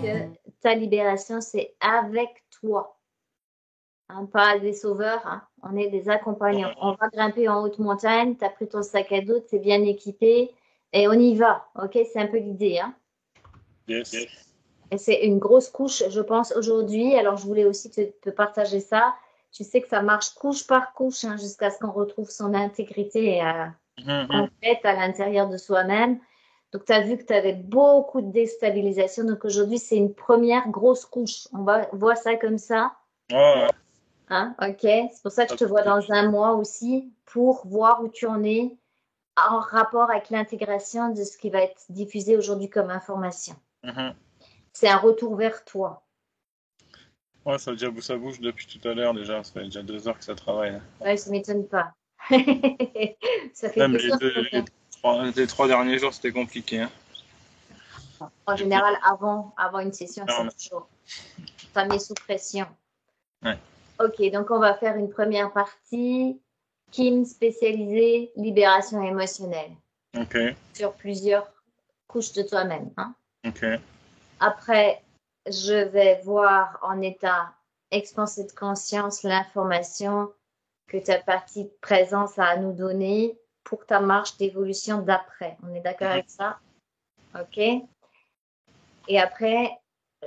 Que ta libération, c'est avec toi. Hein, pas des sauveurs, hein. On est des accompagnants. On va grimper en haute montagne, tu as pris ton sac à dos, tu es bien équipé et on y va. Ok, c'est un peu l'idée. Hein. Yes. Et c'est une grosse couche, je pense, aujourd'hui. Alors, je voulais aussi te partager ça. Tu sais que ça marche couche par couche hein, jusqu'à ce qu'on retrouve son intégrité complète à l'intérieur de soi-même. Donc, tu as vu que tu avais beaucoup de déstabilisation. Donc, aujourd'hui, c'est une première grosse couche. On va voir ça comme ça. Ouais. Hein, ok. C'est pour ça que je te vois dans un mois aussi pour voir où tu en es en rapport avec l'intégration de ce qui va être diffusé aujourd'hui comme information. C'est un retour vers toi. Ouais, ça bouge depuis tout à l'heure déjà. Ça fait déjà 2 heures que ça travaille. Ouais, ça ne m'étonne pas. Ça fait Même 2 heures que les 3 derniers jours, c'était compliqué. Hein. en général, avant une session, c'est Non, toujours. Ça met sous pression. Ouais. Ok, donc on va faire une première partie. Kim spécialisée libération émotionnelle. Ok. Sur plusieurs couches de toi-même. Hein. Ok. Après, je vais voir en état expansé de conscience l'information que ta partie de présence a à nous donner pour ta marche d'évolution d'après. On est d'accord avec ça? OK? Et après,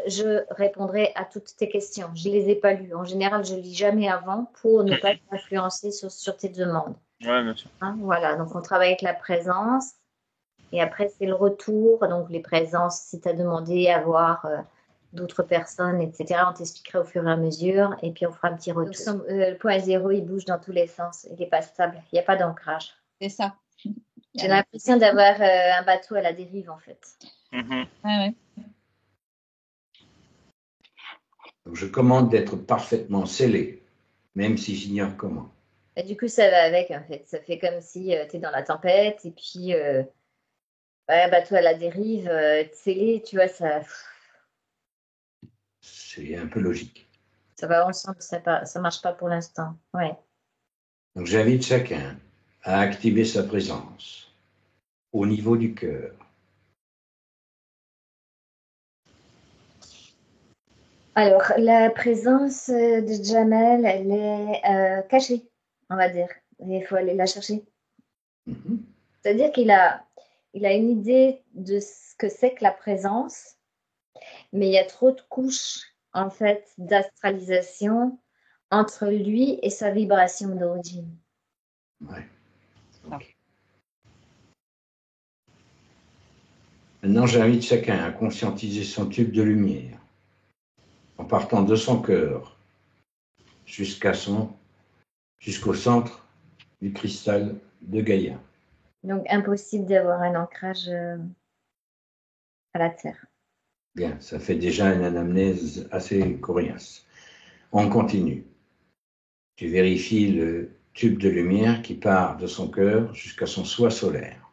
je répondrai à toutes tes questions. Je ne les ai pas lues. En général, je ne lis jamais avant pour ne pas t'influencer sur tes demandes. Ouais, bien sûr. Hein, voilà, donc on travaille avec la présence. Et après, c'est le retour. Donc, les présences, si tu as demandé à voir d'autres personnes, etc., on t'expliquera au fur et à mesure. Et puis, on fera un petit retour. Donc, le point zéro, il bouge dans tous les sens. Il n'est pas stable. Il n'y a pas d'ancrage. C'est ça. J'ai l'impression d'avoir un bateau à la dérive, en fait. Ouais. Donc, je commande d'être parfaitement scellé, même si j'ignore comment. Et du coup, ça va avec, en fait. Ça fait comme si tu es dans la tempête et puis un bateau à la dérive, scellé, tu vois, ça. C'est un peu logique. Ça va ensemble, ça marche pas pour l'instant. Ouais. Donc, j'invite chacun à activer sa présence au niveau du cœur. Alors, la présence de Jamel, elle est cachée, on va dire. Il faut aller la chercher. C'est-à-dire qu'il a une idée de ce que c'est que la présence, mais il y a trop de couches, en fait, d'astralisation entre lui et sa vibration d'origine. Ouais. Okay. Maintenant, j'invite chacun à conscientiser son tube de lumière en partant de son cœur jusqu'au centre du cristal de Gaïa. Donc, impossible d'avoir un ancrage à la Terre. Bien, ça fait déjà une anamnèse assez coriace. On continue. Tu vérifies le tube de lumière qui part de son cœur jusqu'à son soi solaire.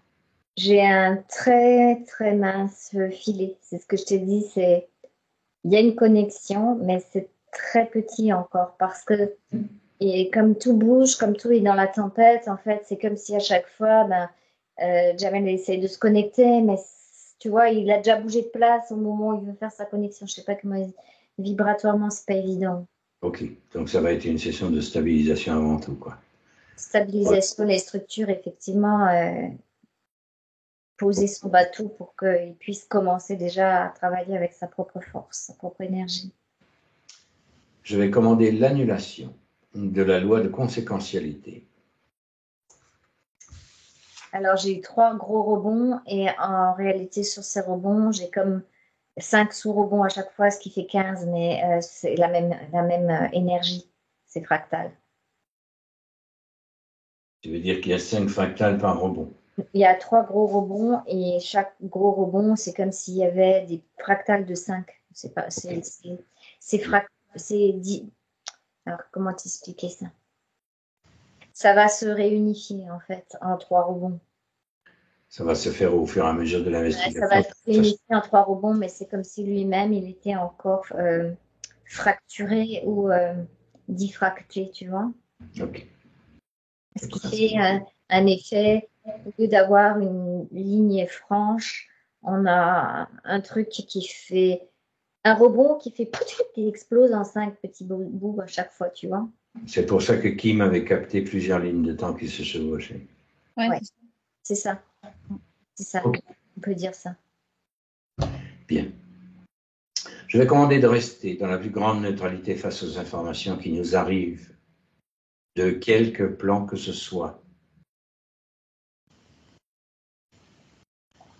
J'ai un très, très mince filet. C'est ce que je t'ai dit, il y a une connexion, mais c'est très petit encore parce que, et comme tout bouge, comme tout est dans la tempête, en fait, c'est comme si à chaque fois, Jamel essaye de se connecter, mais tu vois, il a déjà bougé de place au moment où il veut faire sa connexion. Je sais pas comment, vibratoirement, c'est pas évident. Ok, donc ça va être une session de stabilisation avant tout, quoi. Stabilisation des structures, effectivement, poser son bateau pour qu'il puisse commencer déjà à travailler avec sa propre force, sa propre énergie. Je vais commander l'annulation de la loi de conséquentialité. Alors, j'ai eu 3 gros rebonds et en réalité, sur ces rebonds, j'ai comme 5 sous-rebonds à chaque fois, ce qui fait 15, mais c'est la même énergie, c'est fractal. Tu veux dire qu'il y a 5 fractales par rebond? Il y a 3 gros rebonds et chaque gros rebond, c'est comme s'il y avait des fractales de 5. C'est pas, c'est 10. Alors, comment t'expliquer ça? Ça va se réunifier en fait en 3 rebonds. Ça va se faire au fur et à mesure de l'investigation. Ça va se réunifier en 3 rebonds, mais c'est comme si lui-même, il était encore fracturé ou diffracté, tu vois. Ok. Ce qui fait un effet au lieu d'avoir une ligne franche, on a un truc qui fait un robot qui fait qui explose en 5 petits bouts à chaque fois, tu vois. C'est pour ça que Kim avait capté plusieurs lignes de temps qui se chevauchaient. Ouais, c'est ça. C'est ça. Ok. On peut dire ça. Bien. Je vais commander de rester dans la plus grande neutralité face aux informations qui nous arrivent, de quelque plan que ce soit.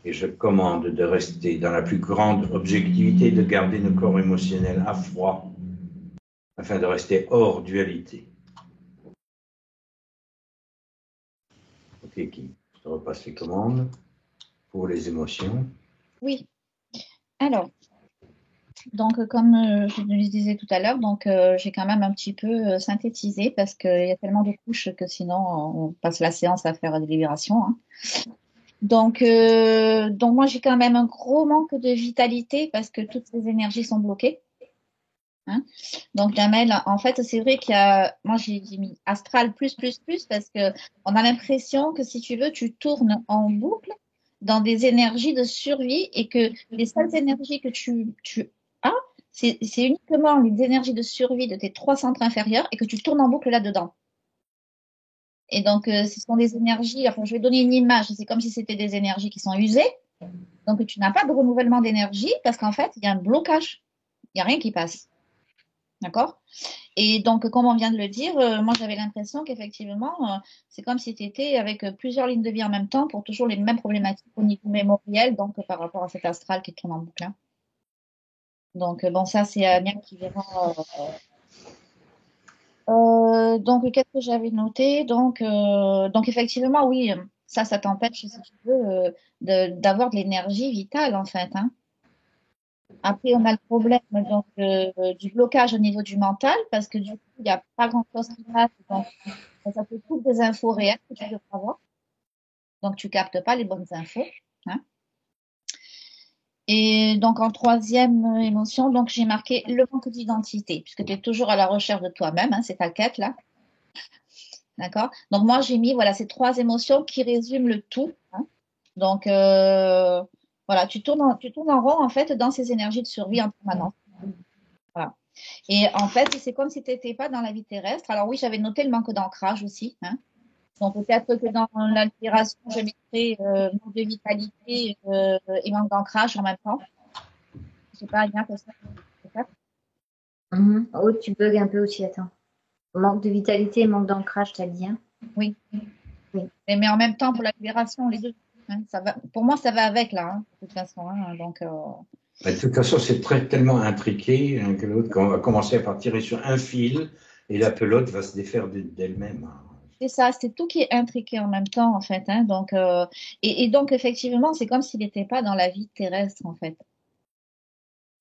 Et je commande de rester dans la plus grande objectivité, de garder nos corps émotionnels à froid, afin de rester hors dualité. Ok, Kim, je te repasse les commandes pour les émotions. Oui. Alors, donc comme je le disais tout à l'heure, donc j'ai quand même un petit peu synthétisé parce qu'il y a tellement de couches que sinon on passe la séance à faire des libérations. Hein. Donc moi j'ai quand même un gros manque de vitalité parce que toutes ces énergies sont bloquées. Hein. Donc Jamel, en fait c'est vrai qu'il y a, moi j'ai mis astral plus parce que on a l'impression que si tu veux tu tournes en boucle dans des énergies de survie et que les seules énergies que tu as, c'est uniquement les énergies de survie de tes 3 centres inférieurs et que tu tournes en boucle là-dedans. Et donc, ce sont des énergies, enfin, je vais donner une image, c'est comme si c'était des énergies qui sont usées. Donc, tu n'as pas de renouvellement d'énergie parce qu'en fait, il y a un blocage. Il n'y a rien qui passe. D'accord? Et donc, comme on vient de le dire, moi, j'avais l'impression qu'effectivement, c'est comme si tu étais avec plusieurs lignes de vie en même temps pour toujours les mêmes problématiques au niveau mémoriel, donc par rapport à cet astral qui tourne en boucle. Hein. Donc, bon, ça, c'est Amir qui verra. Donc, qu'est-ce que j'avais noté? Donc, effectivement, oui, ça t'empêche, si tu veux, d'avoir de l'énergie vitale, en fait. Hein. Après, on a le problème donc, du blocage au niveau du mental, parce que du coup, il n'y a pas grand-chose qui passe. Donc, ça te coupe des infos réelles que tu devrais avoir. Donc, tu captes pas les bonnes infos. Hein. Et donc, en troisième émotion, donc j'ai marqué le manque d'identité, puisque tu es toujours à la recherche de toi-même, hein, c'est ta quête, là. D'accord? Donc, moi, j'ai mis voilà, ces 3 émotions qui résument le tout. Hein. Donc, voilà, tu tournes en rond, en fait, dans ces énergies de survie en permanence. Voilà. Et en fait, c'est comme si tu n'étais pas dans la vie terrestre. Alors, oui, j'avais noté le manque d'ancrage aussi. Hein. Donc, peut-être que dans l'inspiration, je mettrais manque de vitalité et manque d'ancrage en même temps. Je sais pas, bien que ça. Oh, tu bugs un peu aussi, attends. Manque de vitalité et manque d'ancrage, t'as dit. Hein? Oui. Mais en même temps, pour la libération, les deux. Hein, ça va, pour moi, ça va avec, là, hein, de toute façon. Hein, donc, de toute façon, c'est tellement intriqué hein, que l'autre va commencer à partir sur un fil et la pelote va se défaire d'elle-même. Hein. C'est ça, c'est tout qui est intriqué en même temps, en fait. Hein, donc, et donc, effectivement, c'est comme s'il n'était pas dans la vie terrestre, en fait.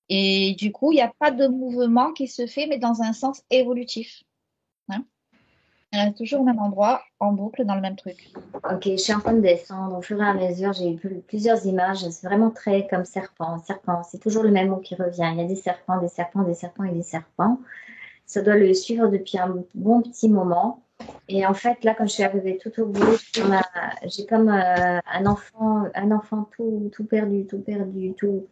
Et du coup, il n'y a pas de mouvement qui se fait, mais dans un sens évolutif. Hein. Il reste toujours au même endroit, en boucle, dans le même truc. Ok, je suis en train de descendre. Au fur et à mesure, j'ai eu plusieurs images. C'est vraiment très comme serpent. Serpent, c'est toujours le même mot qui revient. Il y a des serpents, des serpents, des serpents et des serpents. Ça doit le suivre depuis un bon petit moment. Et en fait, là, quand je suis arrivée tout au bout, j'ai comme un enfant tout perdu, tout.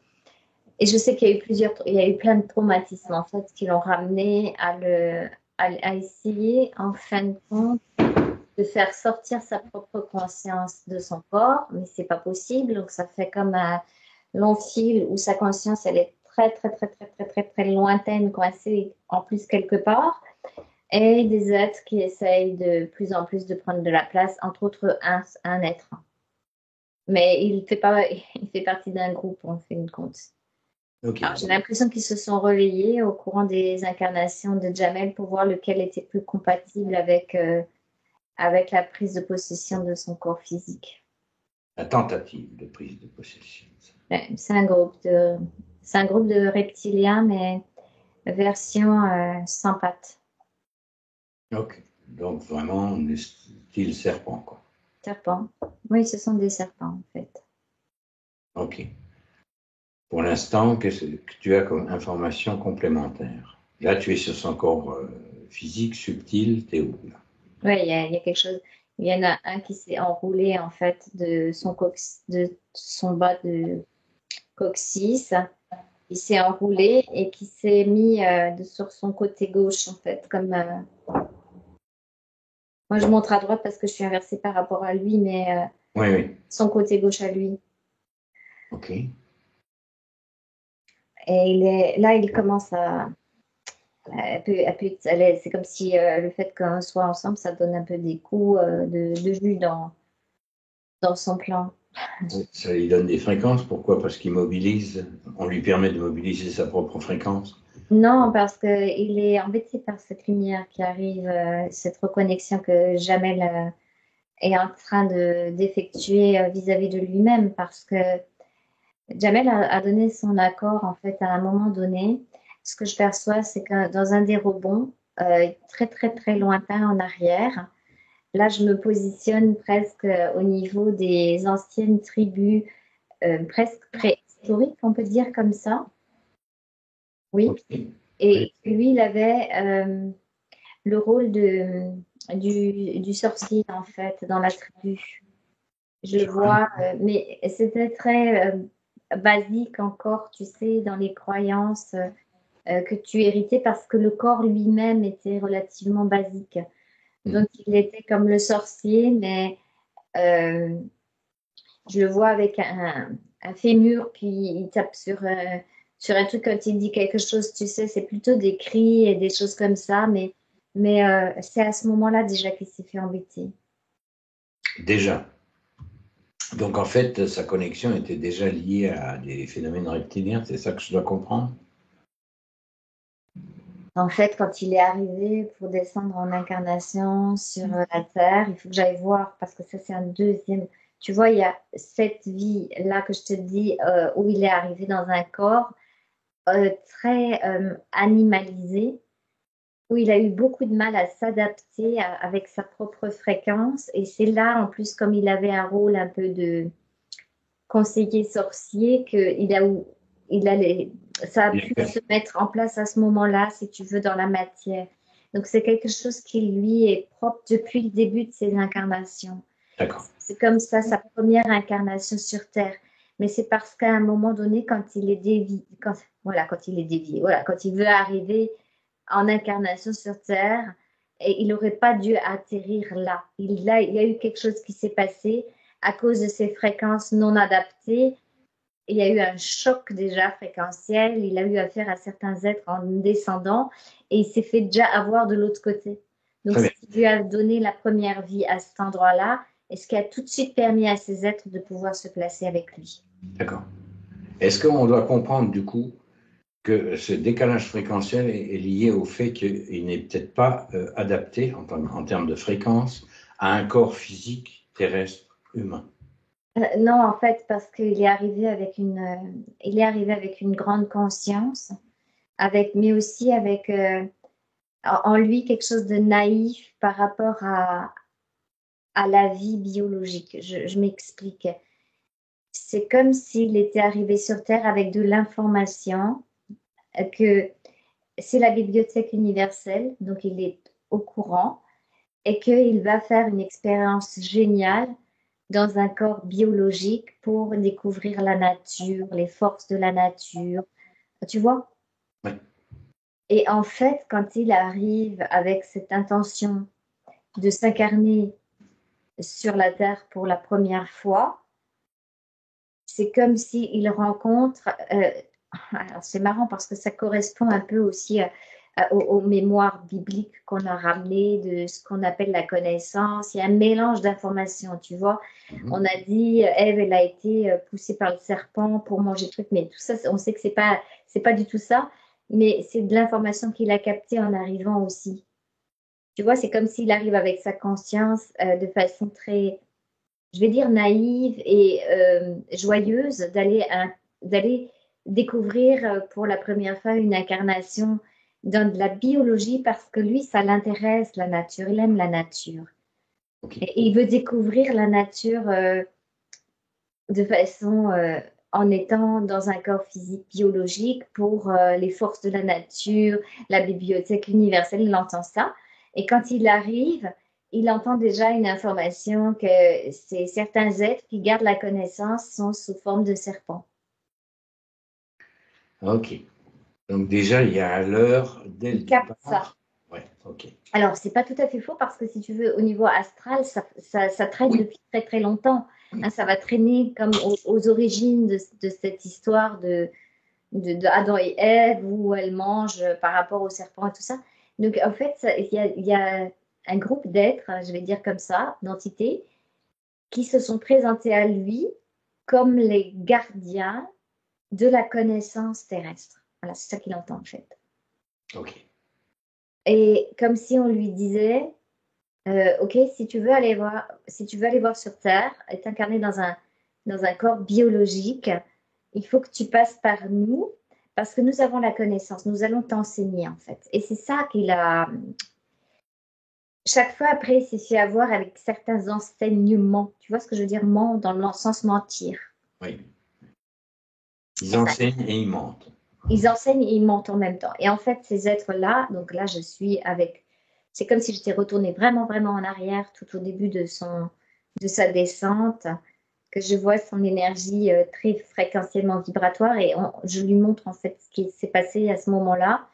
Et je sais qu'il y a eu plein de traumatismes en fait qui l'ont ramené à essayer en fin de compte de faire sortir sa propre conscience de son corps, mais c'est pas possible. Donc ça fait comme un long fil où sa conscience elle est très lointaine, coincée en plus quelque part, et des êtres qui essayent de plus en plus de prendre de la place, entre autres un être. Mais il fait partie d'un groupe en fin de compte. Okay. Alors, j'ai l'impression qu'ils se sont relayés au courant des incarnations de Jamel pour voir lequel était plus compatible avec la prise de possession de son corps physique. La tentative de prise de possession. Ouais, c'est un groupe de reptiliens, mais version sans pattes. Ok, donc vraiment style serpent, quoi. Serpents. Oui, ce sont des serpents, en fait. Ok. Pour l'instant, qu'est-ce que tu as comme information complémentaire? Là, tu es sur son corps physique, subtil, t'es où là? Oui, il y a quelque chose. Il y en a un qui s'est enroulé en fait de son bas de coccyx. Il s'est enroulé et qui s'est mis sur son côté gauche en fait. Moi, je montre à droite parce que je suis inversée par rapport à lui, mais Oui, oui. son côté gauche à lui. OK. Et là, il commence à c'est comme si le fait qu'on soit ensemble, ça donne un peu des coups de jus dans son plan. Ça lui donne des fréquences. Pourquoi? Parce qu'il mobilise. On lui permet de mobiliser sa propre fréquence. Non, parce qu'il est embêté par cette lumière qui arrive, cette reconnexion que Jamel est en train d'effectuer vis-à-vis de lui-même, parce que Jamel a donné son accord en fait à un moment donné. Ce que je perçois, c'est que dans un des rebonds très très très lointain en arrière, là je me positionne presque au niveau des anciennes tribus, presque préhistoriques, on peut dire comme ça. Oui. OK. Et lui, il avait le rôle du sorcier, en fait, dans la tribu. Je le vois, mais c'était très basique encore, tu sais, dans les croyances que tu héritais parce que le corps lui-même était relativement basique. Donc, il était comme le sorcier, mais euh, je le vois avec un fémur, puis il tape sur un truc quand il dit quelque chose, tu sais, c'est plutôt des cris et des choses comme ça, mais c'est à ce moment-là déjà qu'il s'est fait embêter. Déjà. Donc, en fait, sa connexion était déjà liée à des phénomènes reptiliens. C'est ça que je dois comprendre? En fait, quand il est arrivé pour descendre en incarnation sur la Terre, il faut que j'aille voir parce que ça, c'est un deuxième. Tu vois, il y a cette vie-là que je te dis où il est arrivé dans un corps très animalisé, où il a eu beaucoup de mal à s'adapter avec sa propre fréquence. Et c'est là, en plus, comme il avait un rôle un peu de conseiller sorcier, ça a pu se mettre en place à ce moment-là, si tu veux, dans la matière. Donc, c'est quelque chose qui lui est propre depuis le début de ses incarnations. D'accord. C'est comme ça, sa première incarnation sur Terre. Mais c'est parce qu'à un moment donné, quand il est dévié, quand il veut arriver en incarnation sur Terre, et il n'aurait pas dû atterrir là. Il y a eu quelque chose qui s'est passé à cause de ses fréquences non adaptées. Il y a eu un choc déjà fréquentiel. Il a eu affaire à certains êtres en descendant et il s'est fait déjà avoir de l'autre côté. Donc, ce qui lui a donné la première vie à cet endroit-là et ce qui a tout de suite permis à ces êtres de pouvoir se placer avec lui. D'accord. Est-ce qu'on doit comprendre du coup que ce décalage fréquentiel est lié au fait qu'il n'est peut-être pas adapté en termes de fréquence à un corps physique terrestre humain? Non, en fait, parce qu'il est arrivé avec il est arrivé avec une grande conscience, mais aussi avec en lui quelque chose de naïf par rapport à la vie biologique. Je m'explique. C'est comme s'il était arrivé sur Terre avec de l'information, que c'est la bibliothèque universelle, donc il est au courant, et qu'il va faire une expérience géniale dans un corps biologique pour découvrir la nature, les forces de la nature. Tu vois? Oui. Et en fait, quand il arrive avec cette intention de s'incarner sur la Terre pour la première fois, c'est comme s'il rencontre. Alors c'est marrant parce que ça correspond un peu aussi aux mémoires bibliques qu'on a ramenées de ce qu'on appelle la connaissance. Il y a un mélange d'informations, tu vois. On a dit Ève, elle a été poussée par le serpent pour manger le truc, mais tout ça, on sait que c'est pas du tout ça, mais c'est de l'information qu'il a captée en arrivant aussi. Tu vois, c'est comme s'il arrive avec sa conscience de façon très, je vais dire, naïve et joyeuse d'aller découvrir pour la première fois une incarnation dans de la biologie parce que lui, ça l'intéresse, la nature. Il aime la nature. Okay. Et il veut découvrir la nature de façon en étant dans un corps physique biologique pour les forces de la nature, la bibliothèque universelle, il entend ça. Et quand il arrive, il entend déjà une information que certains êtres qui gardent la connaissance sont sous forme de serpents. Ok. Donc déjà, il y a à l'heure, dès le Il capte ça. départ. Ouais, ok. Alors, c'est pas tout à fait faux parce que si tu veux, au niveau astral, ça traîne depuis très très longtemps. Hein, ça va traîner comme aux origines de cette histoire de Adam et Ève où elle mange par rapport au serpent et tout ça. Donc, en fait, il y a un groupe d'êtres, je vais dire comme ça, d'entités, qui se sont présentés à lui comme les gardiens de la connaissance terrestre. Voilà, c'est ça qu'il entend en fait. Ok. Et comme si on lui disait, ok, si tu veux aller voir sur Terre, être incarné dans un corps biologique, il faut que tu passes par nous parce que nous avons la connaissance, nous allons t'enseigner en fait. Et c'est ça qu'il a. Chaque fois après, c'est fait avoir avec certains enseignements. Tu vois ce que je veux dire, dans le sens mentir. Oui. Ils enseignent et ils mentent. Ils enseignent et ils mentent en même temps. Et en fait, ces êtres-là, donc là, je suis avec. C'est comme si j'étais retournée vraiment, vraiment en arrière tout au début de sa descente, que je vois son énergie très fréquentiellement vibratoire et je lui montre en fait ce qui s'est passé à ce moment-là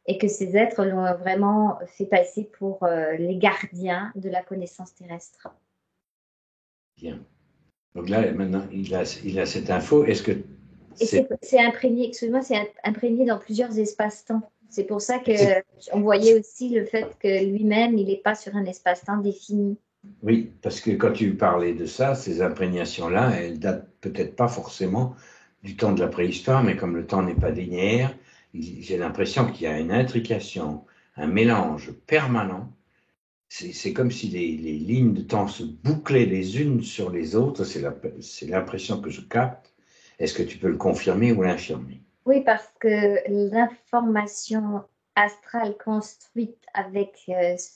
et que ces êtres l'ont vraiment fait passer pour les gardiens de la connaissance terrestre. Bien. Donc là, maintenant, il a cette info. Est-ce que c'est imprégné, excuse-moi, c'est imprégné dans plusieurs espaces-temps. C'est pour ça qu'on voyait aussi le fait que lui-même, il n'est pas sur un espace-temps défini. Oui, parce que quand tu parlais de ça, ces imprégnations-là, elles datent peut-être pas forcément du temps de la préhistoire, mais comme le temps n'est pas linéaire, j'ai l'impression qu'il y a une intrication, un mélange permanent. C'est comme si les lignes de temps se bouclaient les unes sur les autres. C'est l'impression que je capte. Est-ce que tu peux le confirmer ou l'infirmer? Oui, parce que l'information astrale construite avec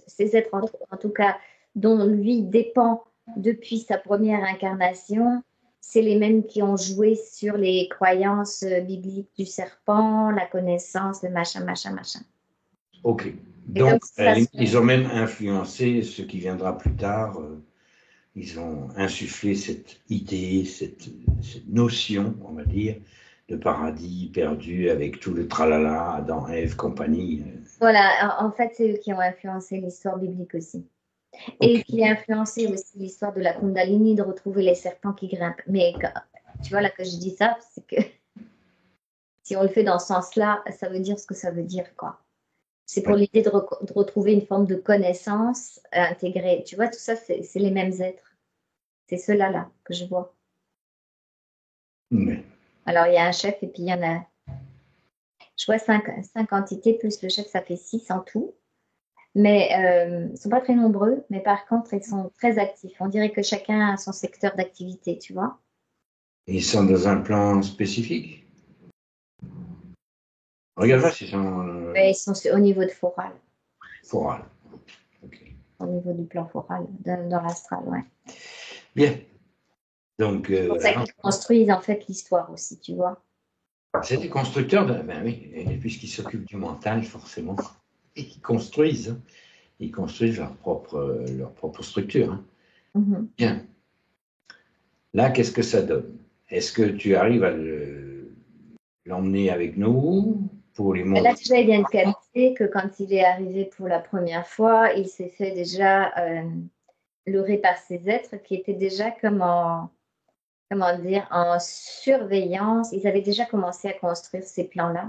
ces êtres, en tout cas, dont lui dépend depuis sa première incarnation, c'est les mêmes qui ont joué sur les croyances bibliques du serpent, la connaissance, le machin, machin, machin. Ok. Donc, ils ont même influencé ce qui viendra plus tard. Ils ont insufflé cette idée, cette notion, on va dire, de paradis perdu avec tout le tralala, Adam, Ève, compagnie. Voilà, en fait, c'est eux qui ont influencé l'histoire biblique aussi. Et qui a influencé aussi l'histoire de la Kundalini, de retrouver les serpents qui grimpent. Mais tu vois, là que je dis ça, c'est que si on le fait dans ce sens-là, ça veut dire ce que ça veut dire, quoi. C'est pour l'idée de retrouver une forme de connaissance intégrée. Tu vois, tout ça, c'est les mêmes êtres. C'est ceux-là, là, que je vois. Oui. Alors, il y a un chef et puis il y en a, je vois 5 entités, plus le chef, ça fait 6 en tout. Mais ils ne sont pas très nombreux, mais par contre, ils sont très actifs. On dirait que chacun a son secteur d'activité, tu vois. Ils sont dans un plan spécifique. Regarde là, s'ils sont. Ils sont au niveau de Foral. Foral. Okay. Au niveau du plan Foral, dans l'astral, ouais. Bien. Donc, c'est pour ça qu'ils construisent en fait l'histoire aussi, tu vois. C'est des constructeurs, ben oui, puisqu'ils s'occupent du mental, forcément. Ils construisent. Ils construisent leur propre structure. Hein. Mm-hmm. Bien. Là, qu'est-ce que ça donne? Est-ce que tu arrives à l'emmener avec nous pour les montrer? Là, déjà, il vient de capter que quand il est arrivé pour la première fois, il s'est fait déjà leurrer par ses êtres qui étaient déjà comme en surveillance. Ils avaient déjà commencé à construire ces plans-là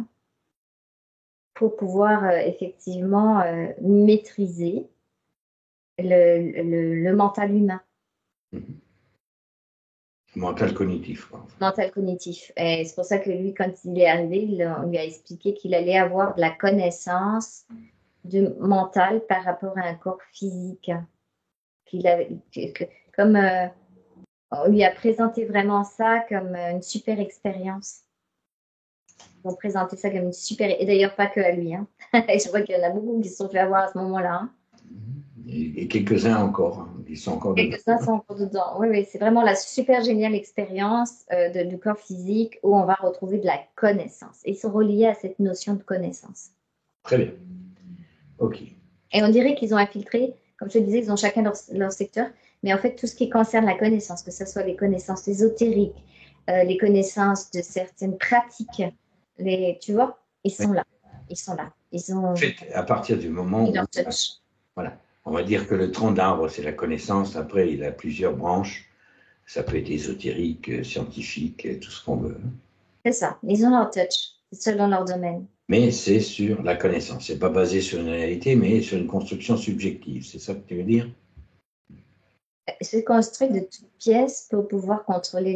pour pouvoir effectivement maîtriser le mental humain. Mm-hmm. Mental cognitif. Quoi. Mental cognitif. Et c'est pour ça que lui, quand il est arrivé, on lui a expliqué qu'il allait avoir de la connaissance mentale par rapport à un corps physique. Comme on lui a présenté vraiment ça comme une super expérience. Ils ont présenté ça comme une super... Et d'ailleurs, pas que à lui. Hein. Je vois qu'il y en a beaucoup qui se sont fait avoir à ce moment-là. Hein. Et quelques-uns encore. Hein. Ils sont encore dedans. Quelques-uns sont encore dedans. Oui, oui, c'est vraiment la super géniale expérience du corps physique où on va retrouver de la connaissance. Et ils sont reliés à cette notion de connaissance. Très bien. OK. Et on dirait qu'ils ont infiltré, comme je te disais, ils ont chacun leur secteur, mais en fait, tout ce qui concerne la connaissance, que ce soit les connaissances ésotériques, les connaissances de certaines pratiques, tu vois, ils sont là. Ils sont là. Ils ont En fait, à partir du moment où, leur touch. voilà, on va dire que le tronc d'arbre, c'est la connaissance. Après, il a plusieurs branches. Ça peut être ésotérique, scientifique, tout ce qu'on veut. C'est ça. Ils ont leur touch. C'est selon leur domaine. Mais c'est sur la connaissance. C'est pas basé sur une réalité, mais sur une construction subjective. C'est ça que tu veux dire? C'est construit de toutes pièces pour pouvoir contrôler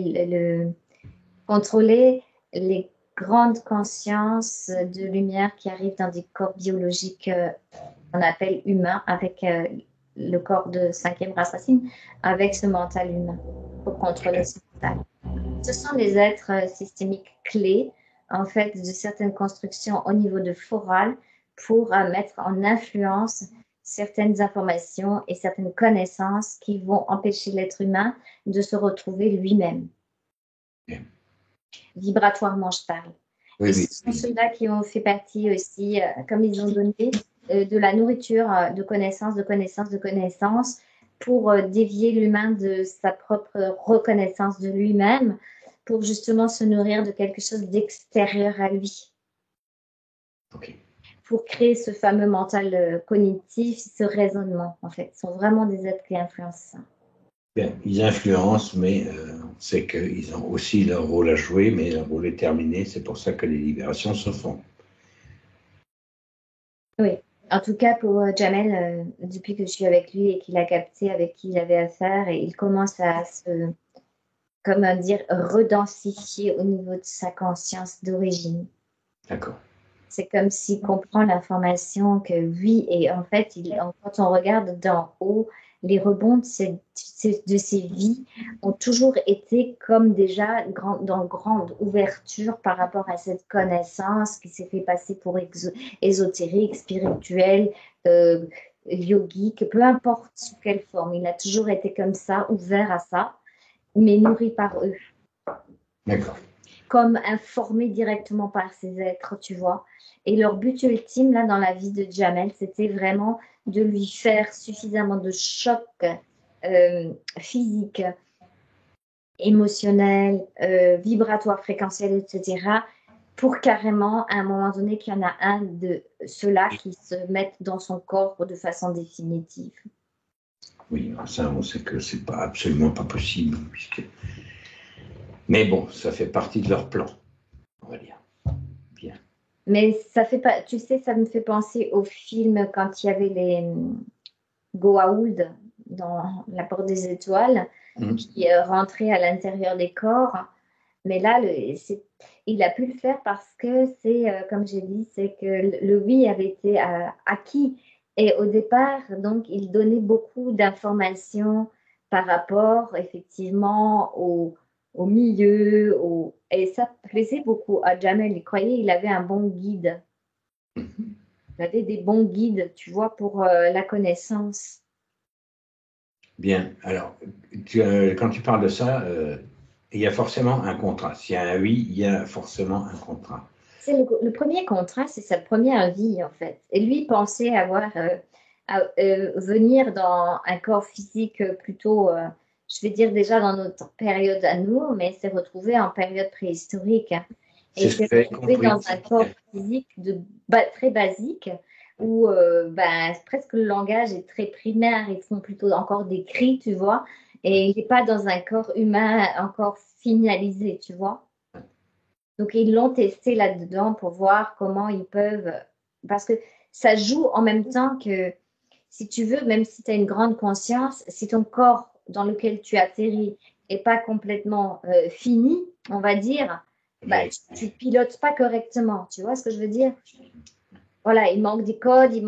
les grandes consciences de lumière qui arrivent dans des corps biologiques qu'on appelle humains, avec le corps de cinquième race racine, avec ce mental humain, pour contrôler ce mental. Ce sont des êtres systémiques clés, en fait, de certaines constructions au niveau de Foral pour mettre en influence certaines informations et certaines connaissances qui vont empêcher l'être humain de se retrouver lui-même. Bien. Vibratoirement, je parle. Oui, et oui, ce sont ceux-là qui ont fait partie aussi, comme ils ont donné de la nourriture, de connaissances, pour dévier l'humain de sa propre reconnaissance de lui-même, pour justement se nourrir de quelque chose d'extérieur à lui. Ok. Pour créer ce fameux mental cognitif, ce raisonnement, en fait. Ce sont vraiment des êtres qui influencent ça. Bien, ils influencent, mais on sait qu'ils ont aussi leur rôle à jouer, mais leur rôle est terminé. C'est pour ça que les libérations se font. Oui. En tout cas, pour Jamel, depuis que je suis avec lui et qu'il a capté avec qui il avait affaire, et il commence à se, comment dire, redensifier au niveau de sa conscience d'origine. D'accord. C'est comme s'il comprend l'information que oui, et en fait, quand on regarde d'en haut, les rebonds de ces vies ont toujours été comme déjà dans grande ouverture par rapport à cette connaissance qui s'est fait passer pour ésotérique, spirituelle, yogique, peu importe sous quelle forme. Il a toujours été comme ça, ouvert à ça, mais nourri par eux. D'accord. Comme informé directement par ces êtres, tu vois. Et leur but ultime, là, dans la vie de Jamel, c'était vraiment de lui faire suffisamment de choc physique, émotionnel, vibratoire, fréquentiel, etc., pour carrément, à un moment donné, qu'il y en a un de ceux-là qui se mettent dans son corps de façon définitive. Oui, ça, on sait que c'est pas absolument pas possible, mais bon, ça fait partie de leur plan, on va dire. Bien. Mais ça fait pas, tu sais, ça me fait penser au film quand il y avait les Goa'uld dans La Porte des Étoiles qui rentraient à l'intérieur des corps. Mais là, il a pu le faire parce que c'est, comme j'ai dit, c'est que le oui avait été acquis. Et au départ, donc, il donnait beaucoup d'informations par rapport, effectivement, au milieu. Et ça plaisait beaucoup à Jamel. Il croyait qu'il avait un bon guide. Il avait des bons guides, tu vois, pour la connaissance. Bien. Alors, quand tu parles de ça, il y a forcément un contrat. S'il y a un oui, il y a forcément un contrat. C'est le premier contrat, c'est sa première vie, en fait. Et lui pensait avoir venir dans un corps physique plutôt, je vais dire déjà dans notre période à nous, mais s'est retrouvé en période préhistorique. Et il s'est retrouvé dans un corps physique très basique, où presque le langage est très primaire, ils font plutôt encore des cris, tu vois, et il n'est pas dans un corps humain encore finalisé, tu vois. Donc, ils l'ont testé là-dedans pour voir comment ils peuvent. Parce que ça joue en même temps que, si tu veux, même si tu as une grande conscience, si ton corps dans lequel tu atterris n'est pas complètement fini, on va dire, tu ne pilotes pas correctement. Tu vois ce que je veux dire? Voilà, il manque des codes, tu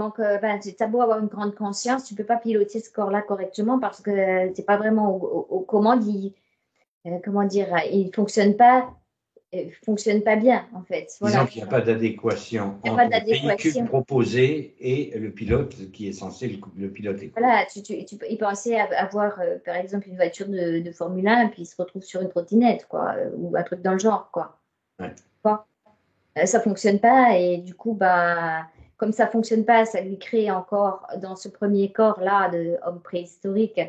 as beau avoir une grande conscience, tu ne peux pas piloter ce corps-là correctement parce que tu n'es pas vraiment aux commandes. Comment dire, il ne fonctionne pas bien, en fait. Voilà. Disons qu'il n'y a pas d'adéquation entre le véhicule proposé et le pilote qui est censé le piloter. Voilà, il pensait avoir, par exemple, une voiture de Formule 1 et puis il se retrouve sur une trottinette, quoi, ou un truc dans le genre, quoi. Ouais. Ça ne fonctionne pas et du coup, comme ça fonctionne pas, ça lui crée encore, dans ce premier corps-là d'homme préhistorique,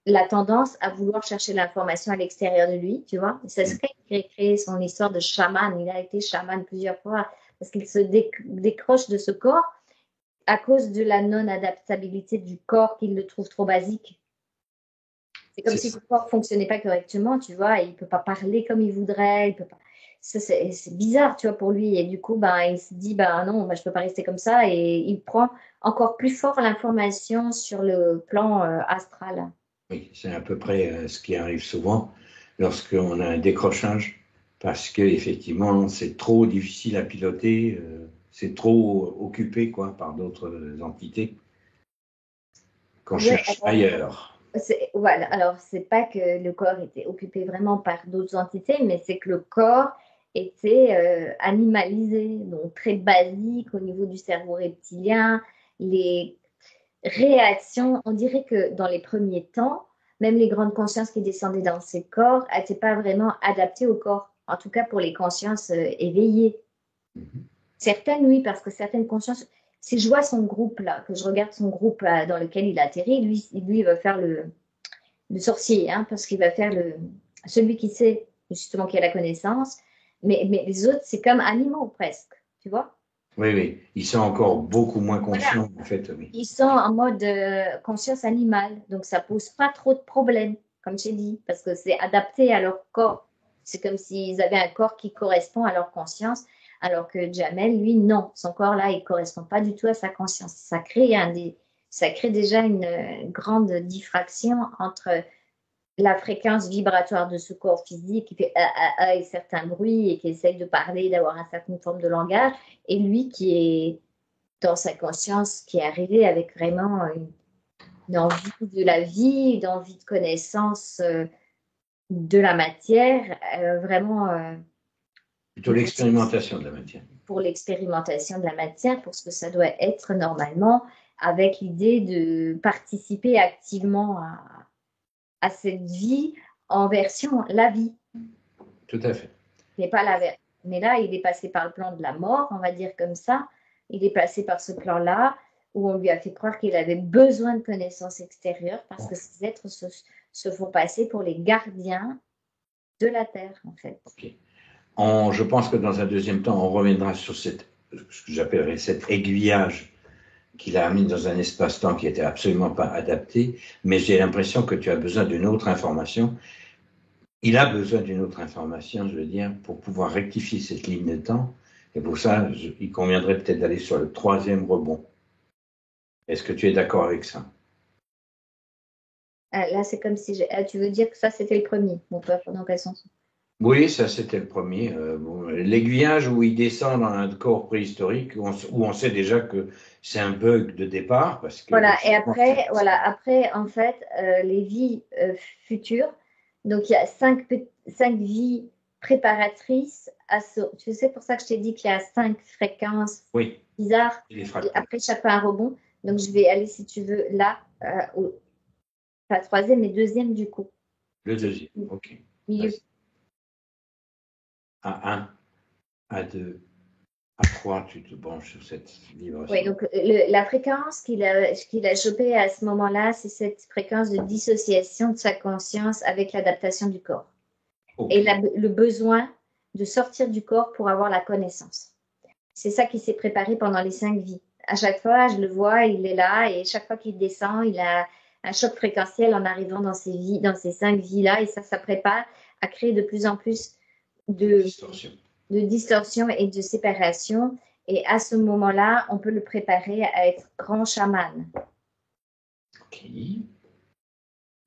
la tendance à vouloir chercher l'information à l'extérieur de lui, tu vois. C'est ce qui a créé son histoire de chaman. Il a été chaman plusieurs fois parce qu'il se décroche de ce corps à cause de la non-adaptabilité du corps qu'il le trouve trop basique. C'est comme si le corps ne fonctionnait pas correctement, tu vois, et il ne peut pas parler comme il voudrait, il peut pas... C'est bizarre, tu vois, pour lui. Et du coup, ben, il se dit, ben non, ben, je ne peux pas rester comme ça. Et il prend encore plus fort l'information sur le plan astral. Oui, c'est à peu près ce qui arrive souvent lorsqu'on a un décrochage, parce qu'effectivement, c'est trop difficile à piloter, c'est trop occupé quoi, par d'autres entités qu'on cherche ailleurs. Voilà, alors c'est pas que le corps était occupé vraiment par d'autres entités, mais c'est que le corps était animalisé, donc très basique au niveau du cerveau reptilien. Les réactions, on dirait que dans les premiers temps, même les grandes consciences qui descendaient dans ces corps n'étaient pas vraiment adaptées au corps, en tout cas pour les consciences éveillées. Certaines, oui, parce que certaines consciences, si je vois son groupe là, que je regarde son groupe dans lequel il a atterri, lui il va faire le sorcier, hein, parce qu'il va faire celui qui sait, justement, qui a la connaissance. Mais les autres, c'est comme animaux presque, tu vois. Oui, oui, ils sont encore beaucoup moins conscients, voilà. En fait. Oui. Ils sont en mode conscience animale, donc ça pose pas trop de problèmes, comme j'ai dit, parce que c'est adapté à leur corps. C'est comme s'ils avaient un corps qui correspond à leur conscience, alors que Jamel, lui, non, son corps-là, il correspond pas du tout à sa conscience. Ça crée déjà une grande diffraction entre la fréquence vibratoire de ce corps physique qui fait et certains bruits et qui essaye de parler, d'avoir une certaine forme de langage, et lui qui est dans sa conscience, qui est arrivé avec vraiment une envie de la vie, une envie de connaissance de la matière, vraiment... Plutôt l'expérimentation de la matière. Pour l'expérimentation de la matière, pour ce que ça doit être normalement, avec l'idée de participer activement à cette vie en version la vie. Tout à fait. Mais pas mais là, il est passé par le plan de la mort, on va dire comme ça. Il est passé par ce plan-là où on lui a fait croire qu'il avait besoin de connaissances extérieures parce que ces êtres se font passer pour les gardiens de la Terre, en fait. Okay. Je pense que dans un deuxième temps, on reviendra sur ce que j'appellerais cet aiguillage qu'il a mis dans un espace-temps qui n'était absolument pas adapté, mais j'ai l'impression que tu as besoin d'une autre information. Il a besoin d'une autre information, je veux dire, pour pouvoir rectifier cette ligne de temps. Et pour ça, il conviendrait peut-être d'aller sur le troisième rebond. Est-ce que tu es d'accord avec ça? Là, c'est comme si... tu veux dire que ça, c'était le premier. Bon, dans quel sens? Oui, ça, c'était le premier. L'aiguillage où il descend dans un corps préhistorique, où on sait déjà que c'est un bug de départ. Parce que voilà, et après, en fait, les vies futures, donc il y a cinq vies préparatrices à ce... Tu sais, pour ça que je t'ai dit qu'il y a 5 fréquences bizarres, et après chaque fois un rebond. Donc je vais aller, si tu veux, là, pas troisième, mais deuxième du coup. Le deuxième, ok. Milieu. À 1, à 2, à 3, tu te branches sur cette vibration. Oui, donc la fréquence qu'il a chopée à ce moment-là, c'est cette fréquence de dissociation de sa conscience avec l'adaptation du corps. Okay. Et le besoin de sortir du corps pour avoir la connaissance. C'est ça qui s'est préparé pendant les 5 vies. À chaque fois, je le vois, il est là, et chaque fois qu'il descend, il a un choc fréquentiel en arrivant dans ces 5 vies-là, et ça prépare à créer de plus en plus de distorsion et de séparation. Et à ce moment-là, on peut le préparer à être grand chaman. Ok.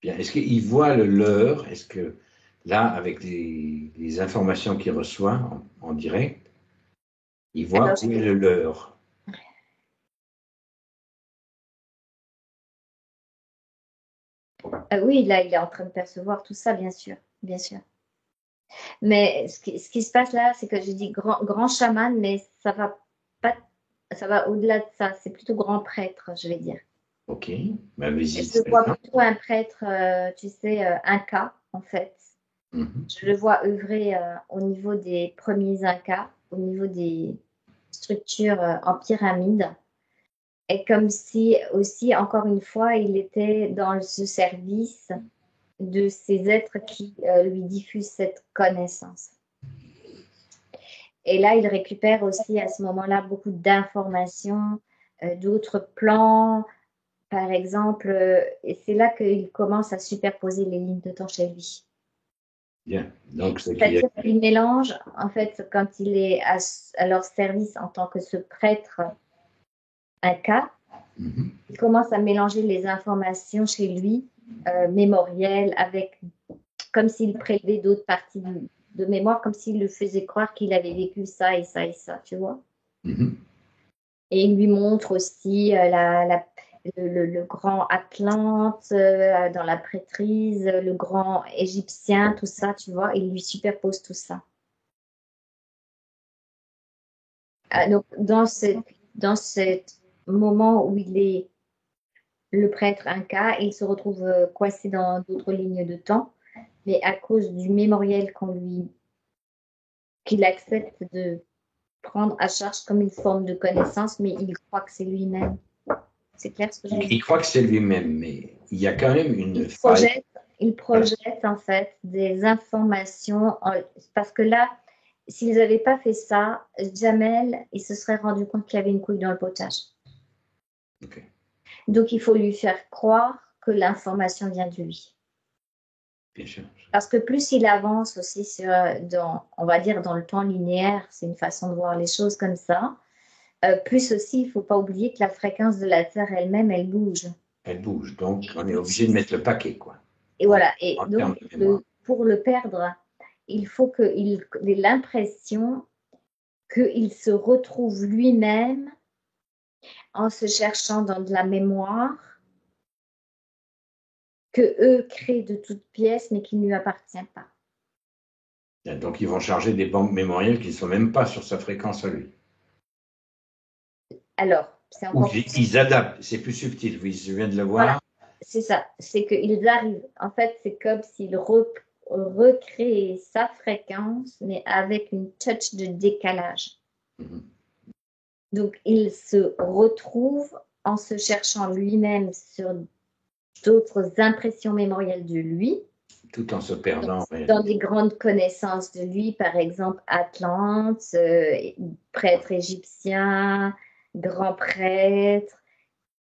Bien. Est-ce qu'il voit le leur? Est-ce que là, avec les informations qu'il reçoit en direct, il voit où est le leur? Oui, là, il est en train de percevoir tout ça, bien sûr. Bien sûr. Mais ce qui se passe là, c'est que je dis grand chaman, mais ça va au-delà de ça. C'est plutôt grand prêtre, je vais dire. Ok. Ma visite. Je vois plutôt un prêtre, tu sais, inca, en fait. Je le vois œuvrer au niveau des premiers incas, au niveau des structure en pyramide. Et comme si aussi, encore une fois, il était dans ce service de ces êtres qui lui diffusent cette connaissance. Et là, il récupère aussi à ce moment-là beaucoup d'informations, d'autres plans, par exemple, et c'est là qu'il commence à superposer les lignes de temps chez lui. Bien. Donc, C'est-à-dire qu'il mélange, en fait, quand il est à leur service en tant que ce prêtre inca, il commence à mélanger les informations chez lui, mémorielles, avec, comme s'il prélevait d'autres parties de mémoire, comme s'il le faisait croire qu'il avait vécu ça et ça et ça, tu vois. Et il lui montre aussi le grand Atlante dans la prêtrise, le grand Égyptien, tout ça, tu vois. Il lui superpose tout ça. Donc, dans ce moment où il est le prêtre inca, il se retrouve coincé dans d'autres lignes de temps, mais à cause du mémoriel qu'il accepte de prendre à charge comme une forme de connaissance, mais il croit que c'est lui-même. C'est clair ce que je veux dire? Il croit que c'est lui-même, mais il y a quand même une faille. Il projette en fait des informations, parce que là, s'ils n'avaient pas fait ça, Jamel, il se serait rendu compte qu'il y avait une couille dans le potage. Okay. Donc, il faut lui faire croire que l'information vient de lui. Bien sûr. Parce que plus il avance aussi on va dire dans le temps linéaire, c'est une façon de voir les choses comme ça, plus aussi, il ne faut pas oublier que la fréquence de la Terre elle-même, elle bouge. Elle bouge, donc on est obligé de mettre le paquet, quoi. Et voilà, et donc pour le perdre, il faut qu'il ait l'impression qu'il se retrouve lui-même en se cherchant dans de la mémoire que eux créent de toutes pièces, mais qui ne lui appartient pas. Donc ils vont charger des banques mémorielles qui ne sont même pas sur sa fréquence à lui. Alors, c'est encore... Ils adaptent, c'est plus subtil, oui, je viens de le voir. Voilà, c'est ça, c'est qu'ils arrivent. En fait, c'est comme s'ils recréaient sa fréquence, mais avec une touch de décalage. Donc, il se retrouve en se cherchant lui-même sur d'autres impressions mémorielles de lui. Tout en se perdant. Dans des grandes connaissances de lui, par exemple Atlante, prêtre égyptien, grand prêtre,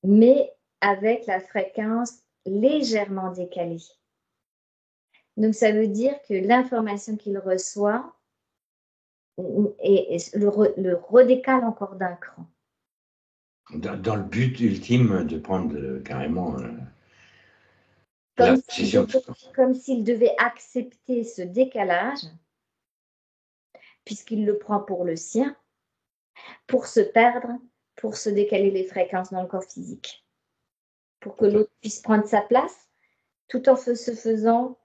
mais avec la fréquence légèrement décalée. Donc, ça veut dire que l'information qu'il reçoit le redécale encore d'un cran. Dans le but ultime de prendre carrément comme s'il devait accepter ce décalage, puisqu'il le prend pour le sien, pour se perdre, pour se décaler les fréquences dans le corps physique, pour que l'autre puisse prendre sa place, tout en se faisant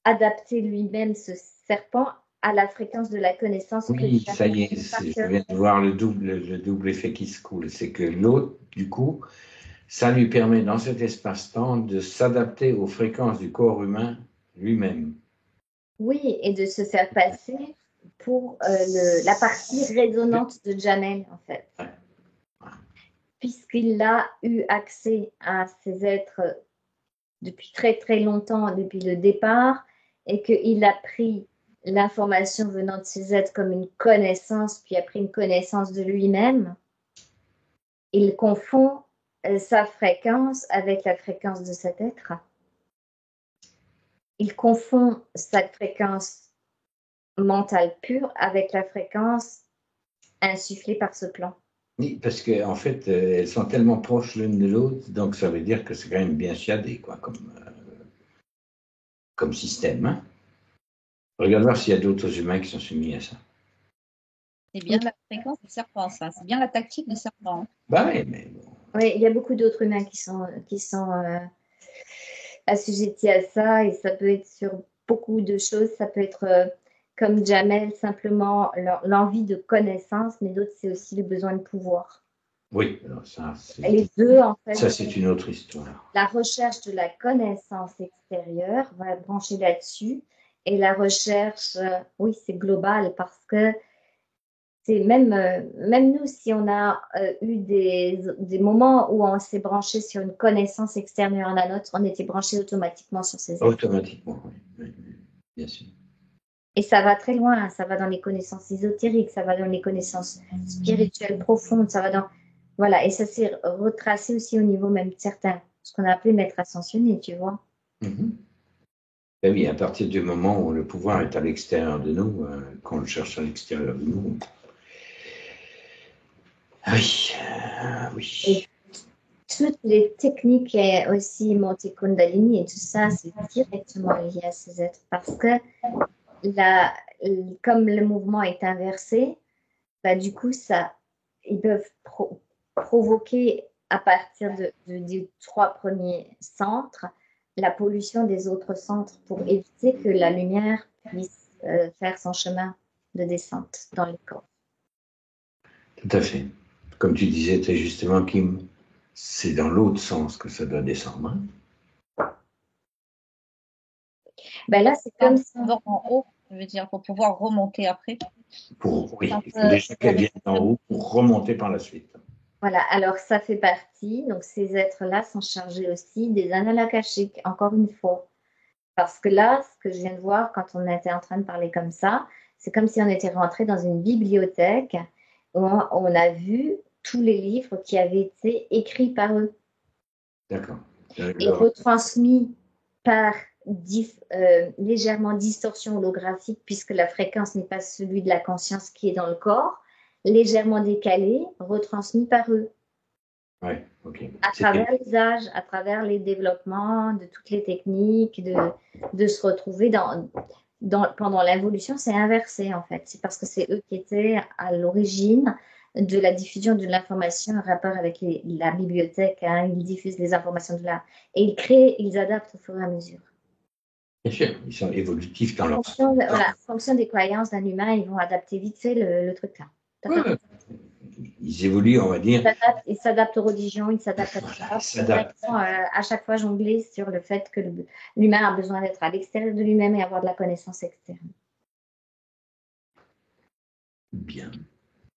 adapter lui-même ce serpent à la fréquence de la connaissance. Oui, ça y est, je viens de voir le double effet qui se coule. C'est que l'autre, du coup, ça lui permet dans cet espace-temps de s'adapter aux fréquences du corps humain lui-même. Oui, et de se faire passer pour la partie résonante de Jamel, en fait. Puisqu'il a eu accès à ces êtres depuis très très longtemps, depuis le départ, et qu'il a pris l'information venant de ces êtres comme une connaissance, puis a pris une connaissance de lui-même, il confond sa fréquence avec la fréquence de cet être. Il confond sa fréquence mentale pure avec la fréquence insufflée par ce plan. Oui, parce qu'en fait, elles sont tellement proches l'une de l'autre, donc ça veut dire que c'est quand même bien chiadé, quoi, comme système. Hein. Regarde voir s'il y a d'autres humains qui sont soumis à ça. C'est bien la fréquence du serpent, ça. C'est bien la tactique du serpent. Bah oui, mais bon. Oui, il y a beaucoup d'autres humains qui sont assujettis à ça, et ça peut être sur beaucoup de choses. Ça peut être comme Jamel, simplement l'envie de connaissance, mais d'autres, c'est aussi le besoin de pouvoir. Oui, alors ça, les deux, en fait. Ça, c'est une autre histoire. La recherche de la connaissance extérieure va brancher là-dessus, et la recherche, oui, c'est global, parce que C'est même nous, si on a eu des moments où on s'est branché sur une connaissance extérieure à la nôtre, on était branché automatiquement sur ces êtres. Automatiquement, oui, bien sûr. Et ça va très loin, ça va dans les connaissances ésotériques, ça va dans les connaissances spirituelles profondes, ça va dans... Voilà, et ça s'est retracé aussi au niveau même de certains, ce qu'on a appelé maître ascensionné, tu vois. Ben oui, à partir du moment où le pouvoir est à l'extérieur de nous, qu'on le cherche à l'extérieur de nous. Oui, oui. Et toutes les techniques et aussi Monte Kundalini et tout ça, c'est directement lié à ces êtres parce que comme le mouvement est inversé, bah, du coup, ils peuvent provoquer à partir des 3 premiers centres la pollution des autres centres pour éviter que la lumière puisse faire son chemin de descente dans les corps. Tout à fait. Comme tu disais très justement, Kim, c'est dans l'autre sens que ça doit descendre. Ben là, c'est comme si... en haut, je veux dire, pour pouvoir remonter après. Oui, il faut déjà qu'elle vienne en haut pour remonter par la suite. Voilà, alors ça fait partie, donc ces êtres-là sont chargés aussi des annales akashiques, encore une fois. Parce que là, ce que je viens de voir quand on était en train de parler comme ça, c'est comme si on était rentré dans une bibliothèque où on a vu tous les livres qui avaient été écrits par eux. D'accord. Et retransmis par légèrement distorsion holographique, puisque la fréquence n'est pas celui de la conscience qui est dans le corps, légèrement décalé, retransmis par eux. Ouais, ok. À travers les âges, à travers les développements, de toutes les techniques, de se retrouver pendant l'évolution, c'est inversé en fait. C'est parce que c'est eux qui étaient à l'origine de la diffusion de l'information en rapport avec la bibliothèque. Hein. Ils diffusent les informations de là. Et ils créent, ils adaptent au fur et à mesure. Bien sûr, ils sont évolutifs dans leur... En fonction des croyances d'un humain, ils vont adapter vite fait le truc là. Ouais. Ils évoluent, on va dire. Ils s'adaptent aux religions, ils s'adaptent à tout ça. Ils s'adaptent. À chaque fois jongler sur le fait que l'humain a besoin d'être à l'extérieur de lui-même et avoir de la connaissance externe. Bien.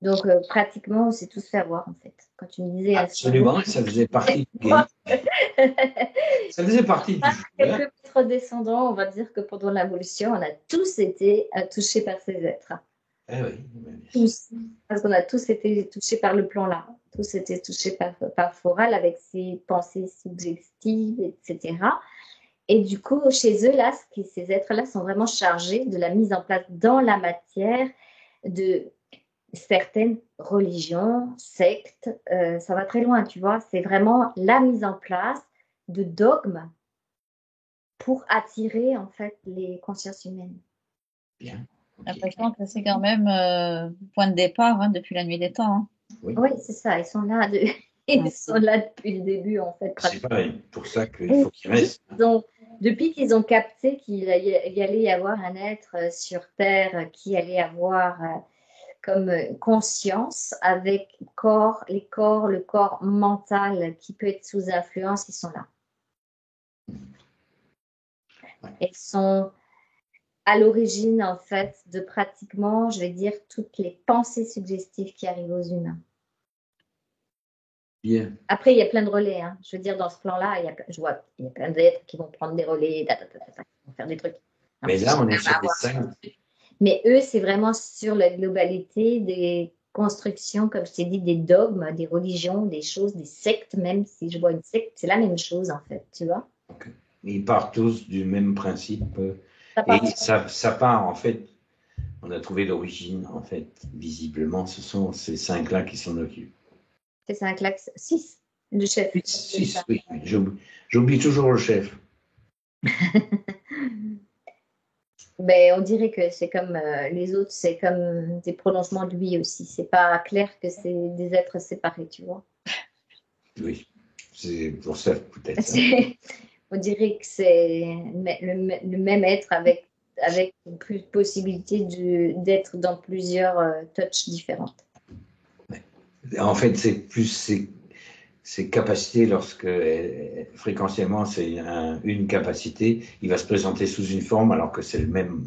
Donc, pratiquement, on sait tous faire voir, en fait. Quand tu me disais... Absolument, ça faisait partie du game. Ça faisait partie du jeu. Quelques mètres descendants, on va dire que pendant l'évolution, on a tous été touchés par ces êtres. Eh oui. Tous. Parce qu'on a tous été touchés par le plan là. Tous été touchés par Foral avec ses pensées suggestives, etc. Et du coup, chez eux, là, ces êtres-là sont vraiment chargés de la mise en place dans la matière de certaines religions, sectes. Ça va très loin, tu vois. C'est vraiment la mise en place de dogmes pour attirer, en fait, les consciences humaines. Bien. J'ai l'impression que c'est quand même point de départ depuis la nuit des temps. Hein. Oui, c'est ça. Ils sont là, ils sont là depuis le début, en fait. C'est pareil. Pour ça qu'il faut qu'ils restent. Depuis qu'ils ont capté qu'il y allait y avoir un être sur Terre qui allait avoir comme conscience avec le corps mental qui peut être sous influence, ils sont là. Ils sont à l'origine, en fait, de pratiquement, je vais dire, toutes les pensées suggestives qui arrivent aux humains. Bien. Après, il y a plein de relais. Hein. Je veux dire, dans ce plan-là, il y a plein d'êtres qui vont prendre des relais, qui vont faire des trucs. Mais là, on est sur des cinq. Mais eux, c'est vraiment sur la globalité des constructions, comme je t'ai dit, des dogmes, des religions, des choses, des sectes, même si je vois une secte, c'est la même chose, en fait, tu vois. Okay. Ils partent tous du même principe. Et ça part, en fait, on a trouvé l'origine, en fait, visiblement, ce sont ces cinq-là qui s'en occupent. C'est 5 là, 6, le chef. 6, oui. J'oublie toujours le chef. Ben, on dirait que c'est comme les autres, c'est comme des prolongements de lui aussi. C'est pas clair que c'est des êtres séparés, tu vois. Oui, c'est pour ça peut-être. On dirait que c'est le même être avec plus de possibilités d'être dans plusieurs touches différentes. En fait, c'est plus ces capacités, lorsque fréquentiellement c'est une capacité, il va se présenter sous une forme alors que c'est le même.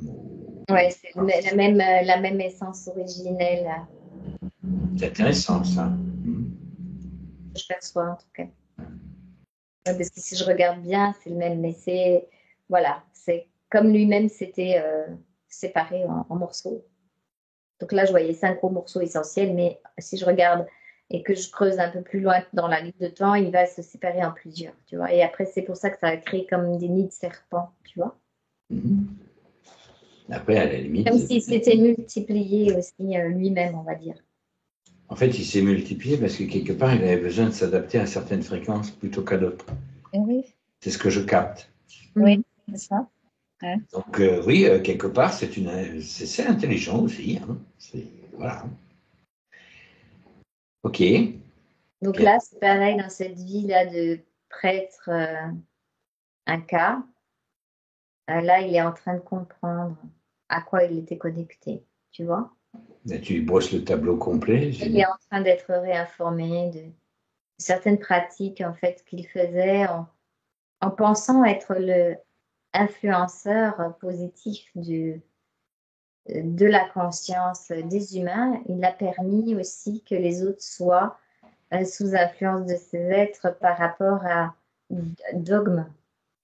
Oui, c'est la même essence originelle. C'est intéressant, ça. Je perçois en tout cas. Ouais, parce que si je regarde bien, c'est le même, mais c'est voilà, c'est comme lui-même s'était séparé en morceaux. Donc là, je voyais 5 gros morceaux essentiels, mais si je regarde et que je creuse un peu plus loin dans la ligne de temps, il va se séparer en plusieurs, tu vois. Et après, c'est pour ça que ça a créé comme des nids de serpents, tu vois. Après, à la limite. Comme s'il s'était multiplié aussi lui-même, on va dire. En fait, il s'est multiplié parce que quelque part, il avait besoin de s'adapter à certaines fréquences plutôt qu'à d'autres. Oui. C'est ce que je capte. Oui, c'est ça. Ouais. Donc, oui, quelque part, c'est intelligent aussi. Hein. Voilà. OK. Donc Bien. là, c'est pareil dans cette vie-là de prêtre inca. Là, il est en train de comprendre à quoi il était connecté, tu vois. Là, tu brosses le tableau complet. Il est en train d'être réinformé de certaines pratiques en fait qu'il faisait en pensant être le influenceur positif de la conscience des humains. Il a permis aussi que les autres soient sous influence de ces êtres par rapport à dogme.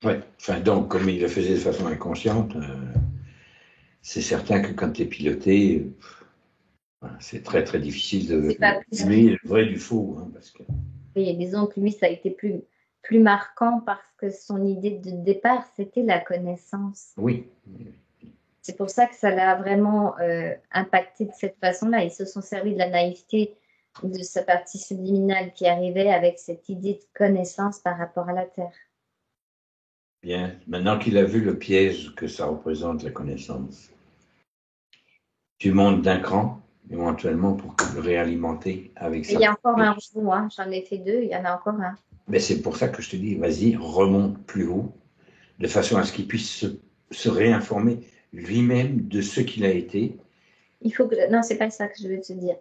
Oui, enfin, donc, comme il le faisait de façon inconsciente, c'est certain que quand tu es piloté, c'est très, très difficile de C'est pas plus distinguer le vrai du faux. Hein, parce que... Et disons que lui, ça a été plus marquant parce que son idée de départ, c'était la connaissance. Oui. C'est pour ça que ça l'a vraiment impacté de cette façon-là. Ils se sont servis de la naïveté de sa partie subliminale qui arrivait avec cette idée de connaissance par rapport à la Terre. Bien. Maintenant qu'il a vu le piège que ça représente, la connaissance, tu montes d'un cran, éventuellement, pour le réalimenter avec ça. Il y a encore un robot, hein. J'en ai fait 2, il y en a encore un. Mais c'est pour ça que je te dis, vas-y, remonte plus haut, de façon à ce qu'il puisse se réinformer lui-même de ce qu'il a été. Il faut que... Non, c'est pas ça que je veux te dire.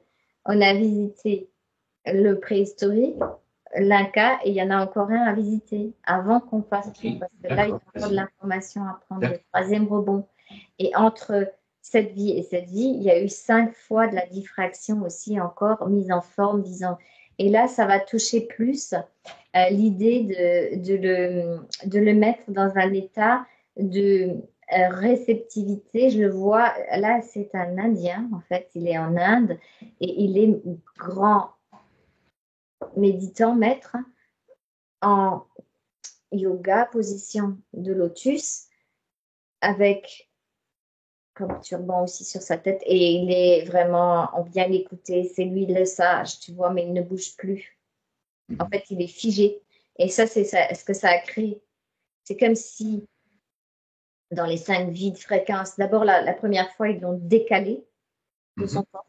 On a visité le préhistorique, l'Inca, et il y en a encore un à visiter avant qu'on fasse tout, parce que là, il y a encore de l'information à prendre, le troisième rebond. Et entre cette vie et cette vie, il y a eu 5 fois de la diffraction aussi encore, mise en forme, disons. Et là, ça va toucher plus l'idée de le mettre dans un état de réceptivité. Je le vois, là, c'est un Indien, en fait, il est en Inde, et il est grand méditant, maître, en yoga, position de lotus, avec comme turban aussi sur sa tête. Et il est vraiment, on vient l'écouter, c'est lui le sage, tu vois, mais il ne bouge plus. En fait, il est figé. Et ça, c'est ce que ça a créé. C'est comme si, dans les 5 vies de fréquence, d'abord, la première fois, ils l'ont décalé de son corps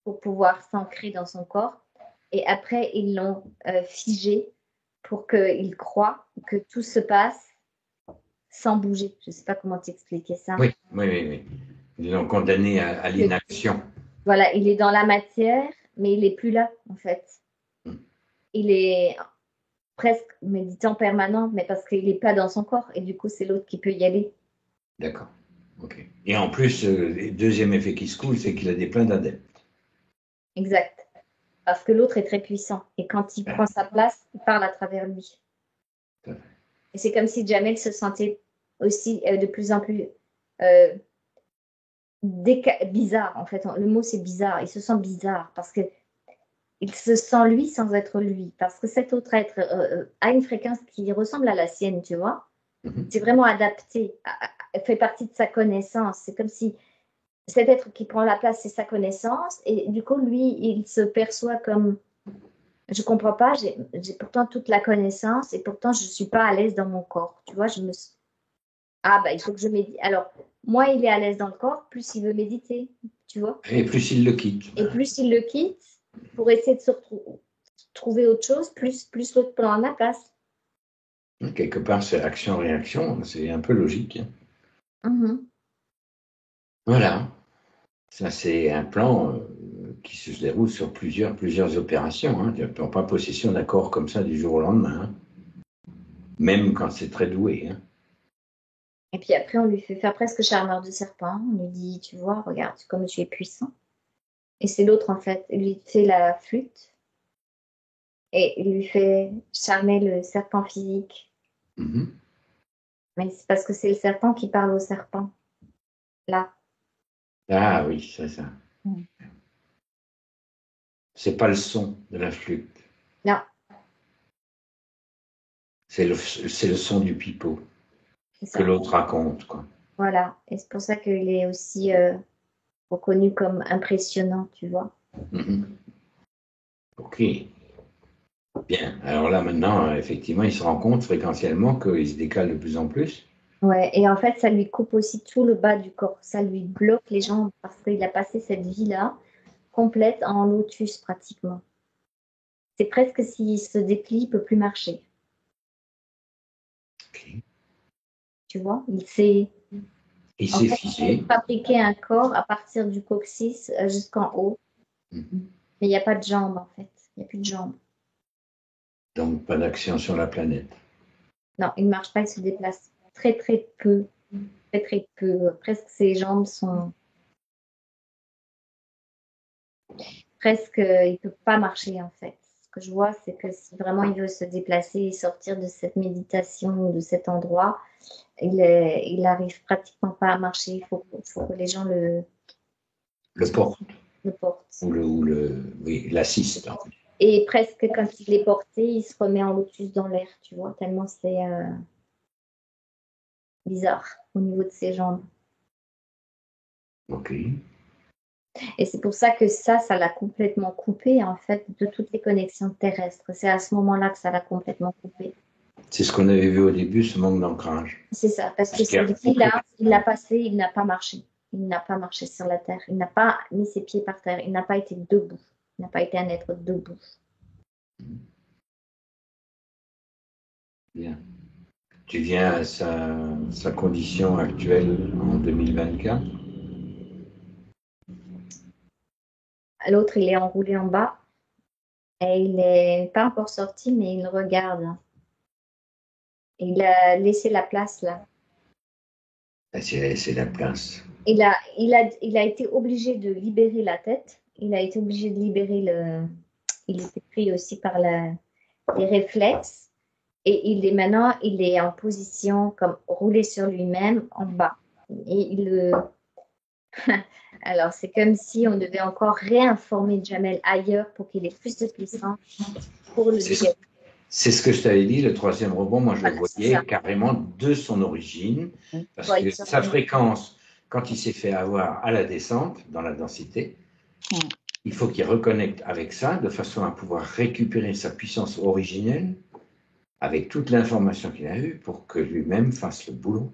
pour pouvoir s'ancrer dans son corps. Et après, ils l'ont figé pour qu'il croie que tout se passe sans bouger. Je ne sais pas comment t'expliquer ça. Oui. Ils l'ont condamné à l'inaction. Voilà, il est dans la matière, mais il n'est plus là, en fait. Il est presque méditant permanent, mais parce qu'il n'est pas dans son corps. Et du coup, c'est l'autre qui peut y aller. D'accord. Ok. Et en plus, le deuxième effet qui se coule, c'est qu'il a des pleins d'adeptes. Exact. Parce que l'autre est très puissant. Et quand il prend sa place, il parle à travers lui. Et c'est comme si Jamel se sentait aussi de plus en plus bizarre, en fait. Le mot, c'est bizarre. Il se sent bizarre parce que il se sent lui sans être lui. Parce que cet autre être a une fréquence qui ressemble à la sienne, tu vois. C'est vraiment adapté, fait partie de sa connaissance. C'est comme si cet être qui prend la place, c'est sa connaissance. Et du coup, lui, il se perçoit comme je comprends pas, j'ai pourtant toute la connaissance et pourtant je ne suis pas à l'aise dans mon corps. Tu vois, ah, bah, il faut que je médite. Alors, moins il est à l'aise dans le corps, plus il veut méditer, tu vois. Et plus il le quitte. Et plus il le quitte pour essayer de se trouver autre chose, plus l'autre prend la place. Quelque part, c'est action-réaction, c'est un peu logique. Voilà. Ça, c'est un plan qui se déroule sur plusieurs opérations. Hein. Tu ne prends pas possession d'accords comme ça du jour au lendemain. Hein. Même quand c'est très doué. Hein. Et puis après, on lui fait faire presque charmeur de serpent. On lui dit, tu vois, regarde comme tu es puissant. Et c'est l'autre, en fait. Il lui fait la flûte et il lui fait charmer le serpent physique. Mhm. Mais c'est parce que c'est le serpent qui parle au serpent. Là. Ah oui, c'est ça. Mm. C'est pas le son de la flûte, Non, c'est le son du pipeau c'est que ça. l'autre raconte, quoi. Voilà. Et c'est pour ça qu'il est aussi reconnu comme impressionnant, tu vois. Mhm. Ok, bien. Alors là, maintenant, effectivement, il se rend compte fréquentiellement qu'il se décale de plus en plus. Ouais, et en fait, ça lui coupe aussi tout le bas du corps. Ça lui bloque les jambes parce qu'il a passé cette vie-là complète en lotus pratiquement. C'est presque s'il se déplie, il peut plus marcher. Ok. Tu vois, il s'est Il en s'est fait figé. fabriqué un corps à partir du coccyx jusqu'en haut, Mhm. mais il n'y a pas de jambes en fait. Il n'y a plus de jambes. Donc, pas d'action sur la planète. Non, il ne marche pas, il se déplace très très peu. Très très peu. Presque ses jambes sont presque, il ne peut pas marcher en fait. Ce que je vois, c'est que si vraiment il veut se déplacer et sortir de cette méditation ou de cet endroit, il n'arrive pratiquement pas à marcher. Il faut que les gens Le porte, le portent. oui, l'assiste. Et presque quand il est porté, il se remet en lotus dans l'air, tu vois, tellement c'est bizarre au niveau de ses jambes. Ok. Et c'est pour ça que ça l'a complètement coupé en fait de toutes les connexions terrestres. C'est à ce moment-là que ça l'a complètement coupé. C'est ce qu'on avait vu au début, ce manque d'ancrage. C'est ça, parce que Parce qu'il y a cette vie-là, il l'a passé, il n'a pas marché. Il n'a pas marché sur la terre. Il n'a pas mis ses pieds par terre. Il n'a pas été debout. Il n'a pas été un être debout. Bien. Tu viens à sa condition actuelle en 2024. L'autre, il est enroulé en bas et il n'est pas encore sorti, mais il regarde. Il a laissé la place là. C'est la place. Il a été obligé de libérer la tête. Il a été obligé de libérer le. Il était pris aussi par les réflexes. Et maintenant, il est en position comme roulé sur lui-même en bas. Et alors, c'est comme si on devait encore réinformer Jamel ailleurs pour qu'il ait plus de puissance pour le C'est dégager. c'est ce que je t'avais dit, le troisième rebond, moi je le Voilà, c'est voyais ça. carrément de son origine, parce Pour que être sûr sa que- fréquence, quand il s'est fait avoir à la descente, dans la densité, Mm. il faut qu'il reconnecte avec ça, de façon à pouvoir récupérer sa puissance originelle, avec toute l'information qu'il a eue, pour que lui-même fasse le boulot,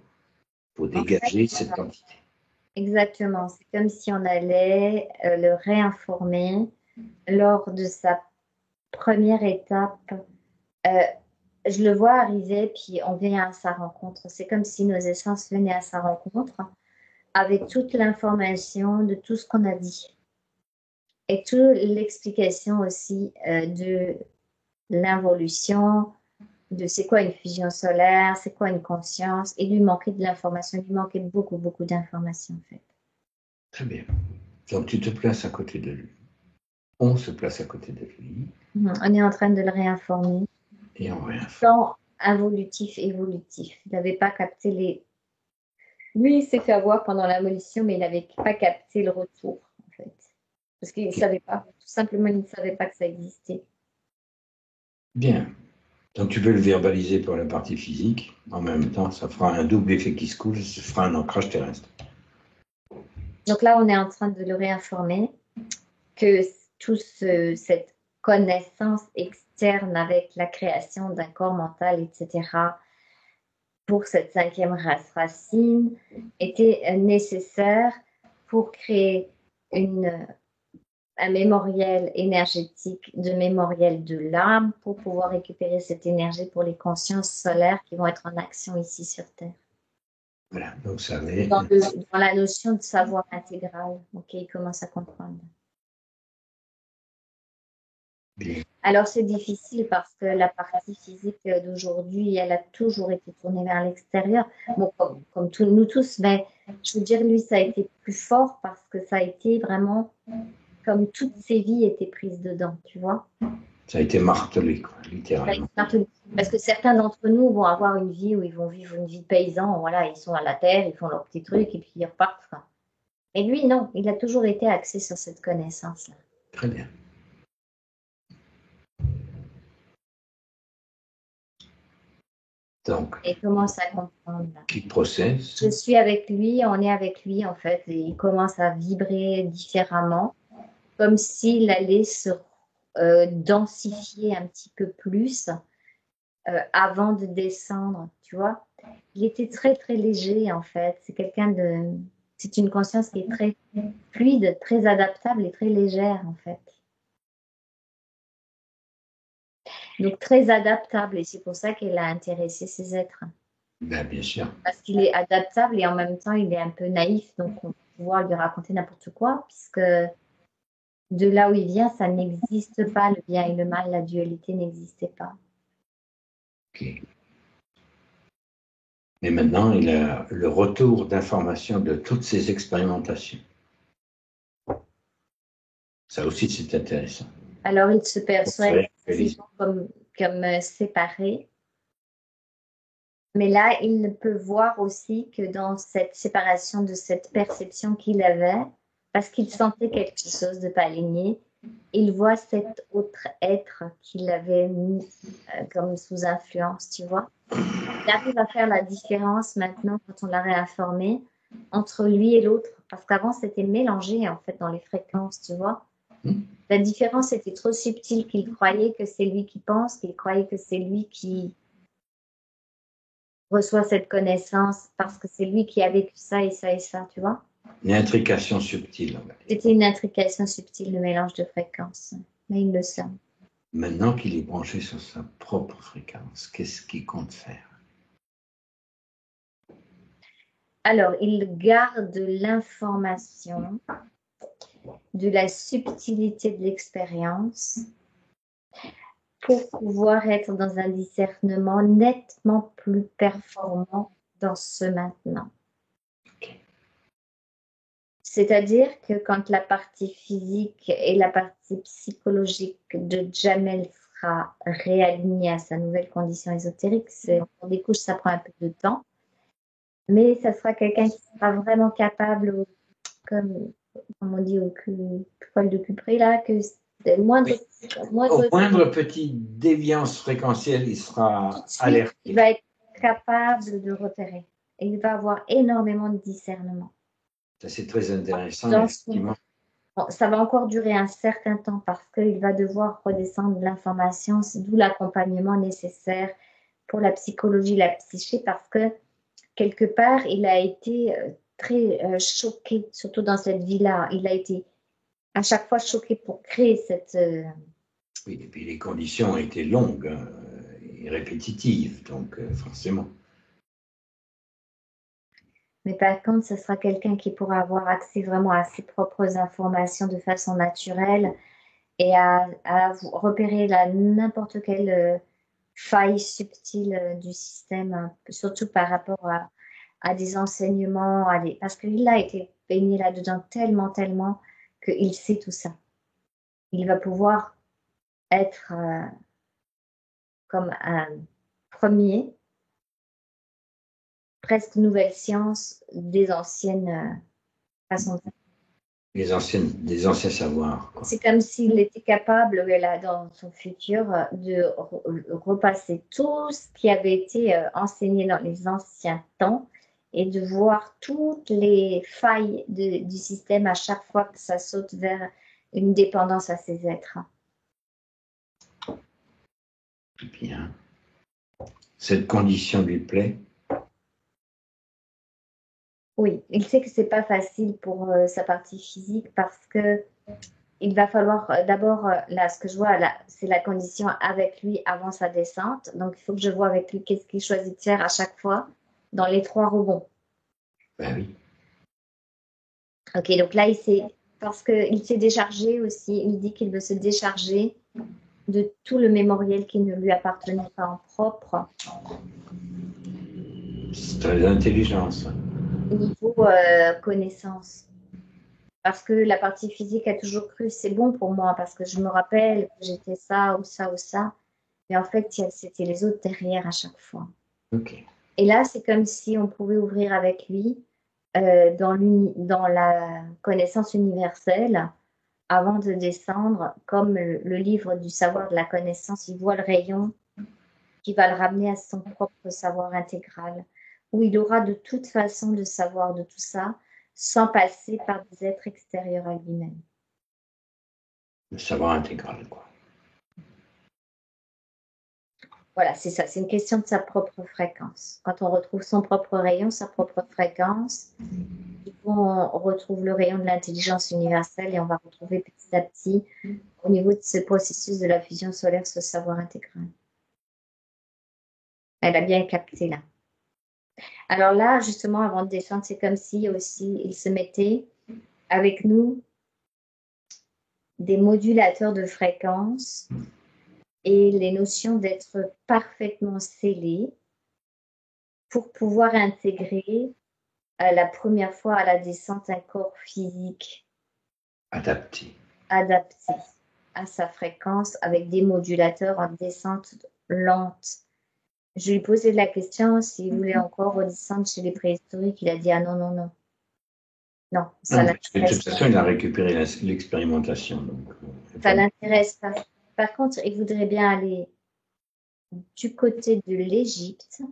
pour En fait, dégager cette quantité. exactement. C'est comme si on allait le réinformer lors de sa première étape. Euh, je le vois arriver, puis on vient à sa rencontre. C'est comme si nos essences venaient à sa rencontre avec toute l'information de tout ce qu'on a dit. Et toute l'explication aussi de l'involution, de c'est quoi une fusion solaire, c'est quoi une conscience. Il lui manquait de l'information, il lui manquait beaucoup, beaucoup d'informations en fait. Très bien. Donc tu te places à côté de lui. On se place à côté de lui On est en train de le réinformer. et on réinforme. Plan involutif, évolutif. Il n'avait pas capté les. Lui, il s'est fait avoir pendant l'abolition, mais il n'avait pas capté le retour, en fait. Parce qu'il ne savait pas. Tout simplement, il ne savait pas que ça existait. Bien. Donc tu peux le verbaliser pour la partie physique. En même temps, ça fera un double effet qui se coule, ça fera un ancrage terrestre. Donc là, on est en train de le réinformer que toute cette connaissance externe avec la création d'un corps mental, etc., pour cette cinquième race racine, était nécessaire pour créer un mémoriel énergétique de mémoriel de l'âme pour pouvoir récupérer cette énergie pour les consciences solaires qui vont être en action ici sur Terre. Voilà, donc ça va être... Dans la notion de savoir intégral, ok, il commence à comprendre. Bien. Alors c'est difficile parce que la partie physique d'aujourd'hui, elle a toujours été tournée vers l'extérieur, bon, comme nous tous, mais je veux dire, lui, ça a été plus fort parce que ça a été vraiment comme toutes ses vies étaient prises dedans, tu vois. Ça a été martelé, quoi, littéralement. Parce que certains d'entre nous vont avoir une vie où ils vont vivre une vie de paysan, voilà, ils sont à la terre, ils font leurs petits trucs et puis ils repartent, quoi. Et lui, non, il a toujours été axé sur cette connaissance-là. Très bien. Donc, Et il commence à comprendre. Là. qui processe? Je suis avec lui, on est avec lui en fait, et il commence à vibrer différemment, comme s'il allait se densifier un petit peu plus avant de descendre, tu vois. Il était très très léger en fait. C'est une conscience qui est très fluide, très adaptable et très légère en fait. Donc très adaptable et c'est pour ça qu'elle a intéressé ces êtres. Ben, bien sûr. Parce qu'il est adaptable et en même temps il est un peu naïf, donc on peut pouvoir lui raconter n'importe quoi, puisque de là où il vient, ça n'existe pas, le bien et le mal, la dualité n'existait pas. Ok. Mais maintenant, il a le retour d'informations de toutes ces expérimentations. Ça aussi, c'est intéressant. Alors il se perçoit Ouais, effectivement comme séparé. Mais là, il ne peut voir aussi que dans cette séparation de cette perception qu'il avait, parce qu'il sentait quelque chose de pas aligné, il voit cet autre être qu'il avait mis comme sous influence, tu vois. Il arrive à faire la différence maintenant, quand on l'a réinformé, entre lui et l'autre, parce qu'avant, c'était mélangé, en fait, dans les fréquences, tu vois. La différence était trop subtile qu'il croyait que c'est lui qui pense, qu'il croyait que c'est lui qui reçoit cette connaissance parce que c'est lui qui a vécu ça et ça et ça, tu vois. Une intrication subtile. C'était une intrication subtile, le mélange de fréquences. Mais il le sait. Maintenant qu'il est branché sur sa propre fréquence, qu'est-ce qu'il compte faire? Alors, il garde l'information de la subtilité de l'expérience pour pouvoir être dans un discernement nettement plus performant dans ce maintenant. C'est-à-dire que quand la partie physique et la partie psychologique de Jamel sera réalignée à sa nouvelle condition ésotérique, pour des couches, ça prend un peu de temps, mais ça sera quelqu'un qui sera vraiment capable, comme on dit au poil de cupré, là, que Au moindre petite déviance fréquentielle, il sera alerté. Il va être capable de repérer. Et il va avoir énormément de discernement. Ça, c'est très intéressant, effectivement. Bon, ça va encore durer un certain temps parce qu'il va devoir redescendre l'information, c'est d'où l'accompagnement nécessaire pour la psychologie, la psyché, parce que quelque part, il a été très choqué, surtout dans cette vie-là. Il a été à chaque fois choqué pour créer cette... Oui, et puis les conditions étaient longues et répétitives, donc forcément. Mais par contre, ce sera quelqu'un qui pourra avoir accès vraiment à ses propres informations de façon naturelle et à repérer n'importe quelle faille subtile du système, surtout par rapport à des enseignements, parce qu'il a été baigné là-dedans tellement qu'il sait tout ça. Il va pouvoir être comme un premier, presque nouvelle science des anciennes façons de faire. Des anciens savoirs. C'est comme s'il était capable, là, dans son futur, de repasser tout ce qui avait été enseigné dans les anciens temps et de voir toutes les failles du système à chaque fois que ça saute vers une dépendance à ces êtres. Bien. Cette condition lui plaît? Oui, il sait que c'est pas facile pour sa partie physique parce que il va falloir d'abord, là, ce que je vois, là, c'est la condition avec lui avant sa descente. Donc, il faut que je vois avec lui qu'est-ce qu'il choisit de faire à chaque fois dans les 3 rebonds. Ben oui. Ok, donc là, parce qu'il s'est déchargé aussi, il dit qu'il veut se décharger de tout le mémoriel qui ne lui appartenait pas en propre. C'est très intelligent, ça. Niveau connaissance. Parce que la partie physique a toujours cru c'est bon pour moi, parce que je me rappelle que j'étais ça ou ça ou ça. Mais en fait, c'était les autres derrière à chaque fois. Ok. Et là, c'est comme si on pouvait ouvrir avec lui dans la connaissance universelle avant de descendre, comme le livre du savoir de la connaissance, il voit le rayon qui va le ramener à son propre savoir intégral, où il aura de toute façon le savoir de tout ça, sans passer par des êtres extérieurs à lui-même. Le savoir intégral, quoi. Voilà, c'est ça, c'est une question de sa propre fréquence. Quand on retrouve son propre rayon, sa propre fréquence, on retrouve le rayon de l'intelligence universelle et on va retrouver petit à petit, au niveau de ce processus de la fusion solaire, ce savoir intégral. Elle a bien capté là. Alors là, justement, avant de descendre, c'est comme si aussi il se mettait avec nous des modulateurs de fréquence et les notions d'être parfaitement scellé pour pouvoir intégrer la première fois à la descente un corps physique Adapté à sa fréquence avec des modulateurs en descente lente. Je lui posais la question s'il voulait encore redescendre chez les préhistoriques. Il a dit ah non, non, non. Non, ça parce que de l'intéresse toute façon, il a récupéré l'expérimentation. ça l'intéresse pas. Par contre, il voudrait bien aller du côté de l'Égypte,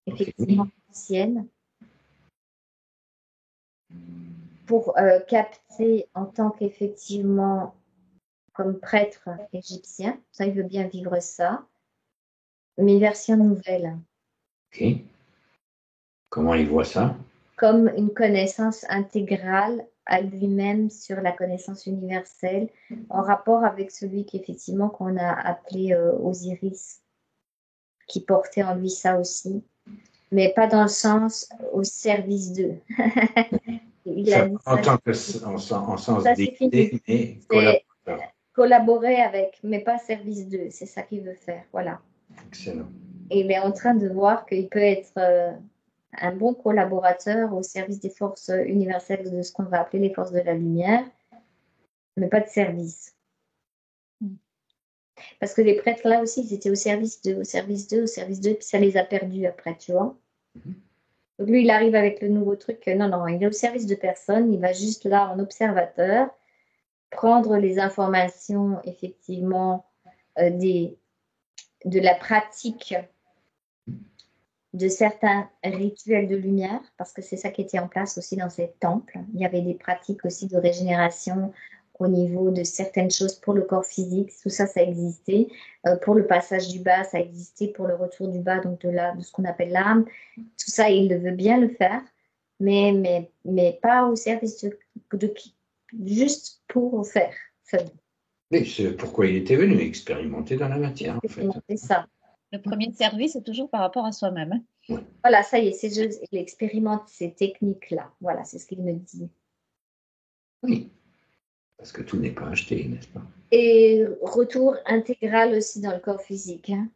effectivement ancienne, pour capter en tant qu'effectivement comme prêtre égyptien. Ça, il veut bien vivre ça. Mais version nouvelle. Ok. Comment il voit ça? Comme une connaissance intégrale à lui-même sur la connaissance universelle, en rapport avec celui qu'effectivement qu'on a appelé Osiris, qui portait en lui ça aussi, mais pas dans le sens au service d'eux. Il a dit En ça, tant que en sens ça c'est d'idée, fini. mais C'est collaborateur. collaborer avec, mais pas service d'eux. C'est ça qu'il veut faire. Voilà. Excellent. Et il est en train de voir qu'il peut être un bon collaborateur au service des forces universelles de ce qu'on va appeler les forces de la lumière, mais pas de service. Parce que les prêtres, là aussi, ils étaient au service d'eux, au service d'eux, au service d'eux, puis ça les a perdus après, tu vois. Donc lui, il arrive avec le nouveau truc, non, non, il est au service de personne, il va juste là en observateur, prendre les informations, effectivement, de la pratique de certains rituels de lumière, parce que c'est ça qui était en place aussi dans ces temples. Il y avait des pratiques aussi de régénération au niveau de certaines choses pour le corps physique. Tout ça, ça existait. Pour le passage du bas, ça existait. Pour le retour du bas, donc de ce qu'on appelle l'âme. Tout ça, il veut bien le faire, mais pas au service de qui. Juste pour faire. Mais c'est pourquoi il était venu expérimenter dans la matière, en fait. C'est ça. Le premier service, c'est toujours par rapport à soi-même. Ouais. Voilà, ça y est, il expérimente ces techniques-là. Voilà, c'est ce qu'il me dit. Oui, parce que tout n'est pas acheté, n'est-ce pas? Et retour intégral aussi dans le corps physique. Hein.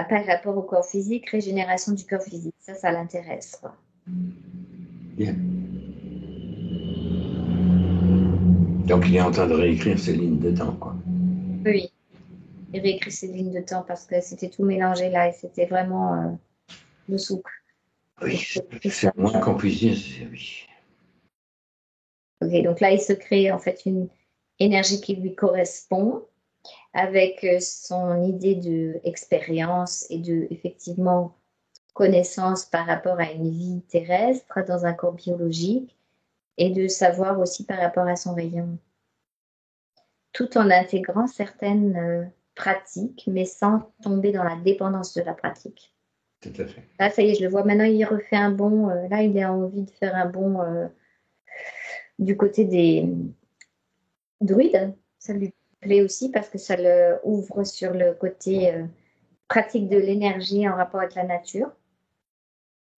Par rapport au corps physique, régénération du corps physique. Ça l'intéresse. Bien. Donc il est en train de réécrire ses lignes de temps, quoi. Oui. Il réécrit ses lignes de temps parce que c'était tout mélangé là et c'était vraiment le souk. Oui, c'est le moins qu'on puisse dire, c'est oui. Ok, donc là, il se crée en fait une énergie qui lui correspond avec son idée d'expérience et de, effectivement, connaissance par rapport à une vie terrestre dans un corps biologique et de savoir aussi par rapport à son rayon. Tout en intégrant certaines pratiques, mais sans tomber dans la dépendance de la pratique. Tout à fait. Là, ça y est, je le vois. Maintenant, il refait un bond. Là, il a envie de faire un bond du côté des druides. Ça lui plaît aussi parce que ça le ouvre sur le côté pratique de l'énergie en rapport avec la nature.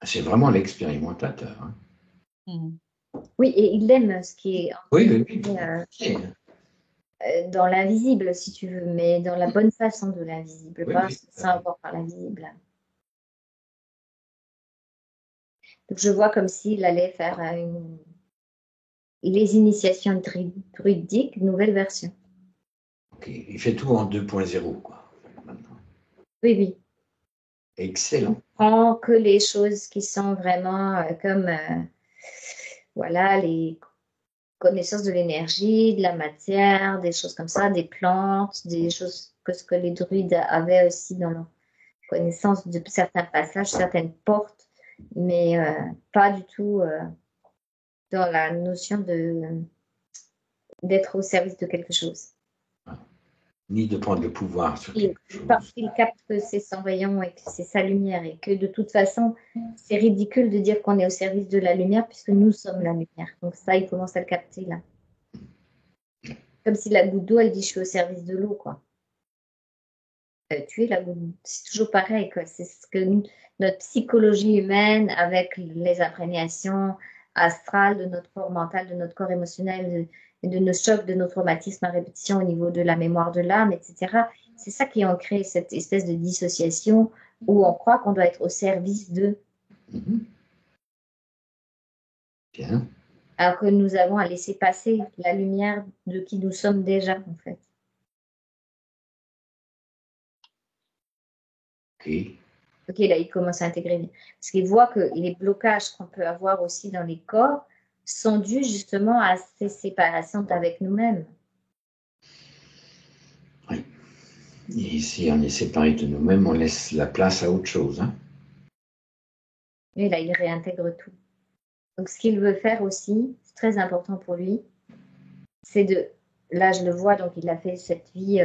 C'est vraiment l'expérimentateur. Hein. Oui, et il aime ce qui est Oui. dans l'invisible, si tu veux, mais dans la bonne façon de l'invisible, pas sans avoir par l'invisible. Donc, je vois comme s'il allait faire les initiations druidiques, nouvelle version. Ok, il fait tout en 2.0, quoi, maintenant. Oui, oui. Excellent. Il prend que les choses qui sont vraiment comme, voilà, les connaissances de l'énergie, de la matière, des choses comme ça, des plantes, des choses que ce que les druides avaient aussi dans leur connaissance de certains passages, certaines portes, mais pas du tout dans la notion d'être au service de quelque chose. Ni de prendre le pouvoir sur quelque chose. Parce qu'il capte que c'est son rayon et que c'est sa lumière et que de toute façon, c'est ridicule de dire qu'on est au service de la lumière puisque nous sommes la lumière. Donc ça, il commence à le capter là. Comme si la goutte d'eau, elle dit je suis au service de l'eau, quoi. Tu es la goutte d'eau. C'est toujours pareil, quoi. C'est ce que notre psychologie humaine, avec les imprégnations astrales de notre corps mental, de notre corps émotionnel, de nos chocs, de nos traumatismes à répétition au niveau de la mémoire de l'âme, etc. C'est ça qui a créé cette espèce de dissociation où on croit qu'on doit être au service de. Bien. Alors que nous avons à laisser passer la lumière de qui nous sommes déjà, en fait. Ok. Ok, là, il commence à intégrer. Parce qu'il voit que les blocages qu'on peut avoir aussi dans les corps sont dus justement à ces séparations avec nous-mêmes. Oui. Et si on est séparé de nous-mêmes, on laisse la place à autre chose. Hein? Et là, il réintègre tout. Donc, ce qu'il veut faire aussi, c'est très important pour lui, c'est de... Là, je le vois, donc il a fait cette vie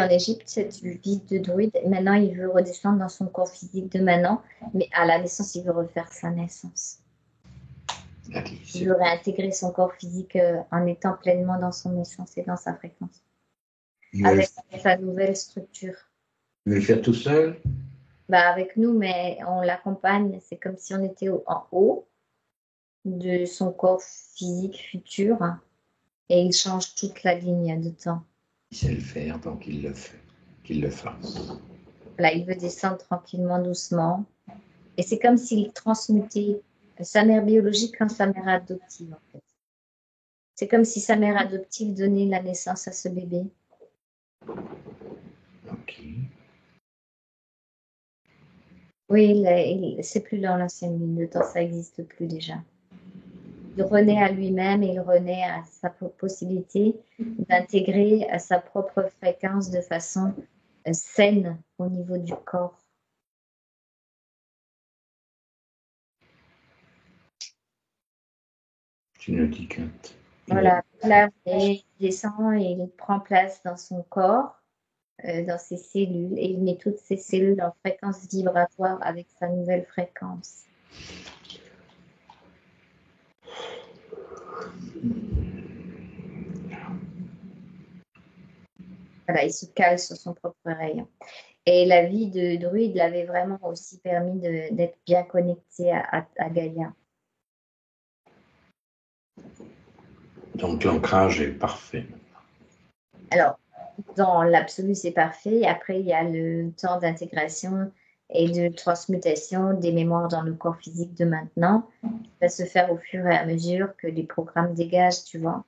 en Égypte, cette vie de druide. Maintenant, il veut redescendre dans son corps physique de maintenant, mais à la naissance, il veut refaire sa naissance. Il veut réintégrer son corps physique en étant pleinement dans son essence et dans sa fréquence. Avec sa nouvelle structure. Il veut le faire tout seul? Avec nous, mais on l'accompagne. C'est comme si on était en haut de son corps physique futur et il change toute la ligne de temps. Il sait le faire, donc il le fait. Qu'il le fasse. Là, il veut descendre tranquillement, doucement. Et c'est comme s'il transmutait sa mère biologique en sa mère adoptive, en fait. C'est comme si sa mère adoptive donnait la naissance à ce bébé. Ok. Oui, c'est plus dans l'ancienne ligne de temps, ça n'existe plus déjà. Il renaît à lui-même et il renaît à sa possibilité d'intégrer à sa propre fréquence de façon saine au niveau du corps. Tu nous dis que... Voilà, là, il descend et il prend place dans son corps, dans ses cellules, et il met toutes ses cellules en fréquence vibratoire avec sa nouvelle fréquence. Voilà, il se cale sur son propre rayon. Et la vie de druide l'avait vraiment aussi permis d'être bien connecté à Gaïa. Donc l'ancrage est parfait. Alors, dans l'absolu, c'est parfait. Après, il y a le temps d'intégration et de transmutation des mémoires dans le corps physique de maintenant, qui va se faire au fur et à mesure que les programmes dégagent, tu vois.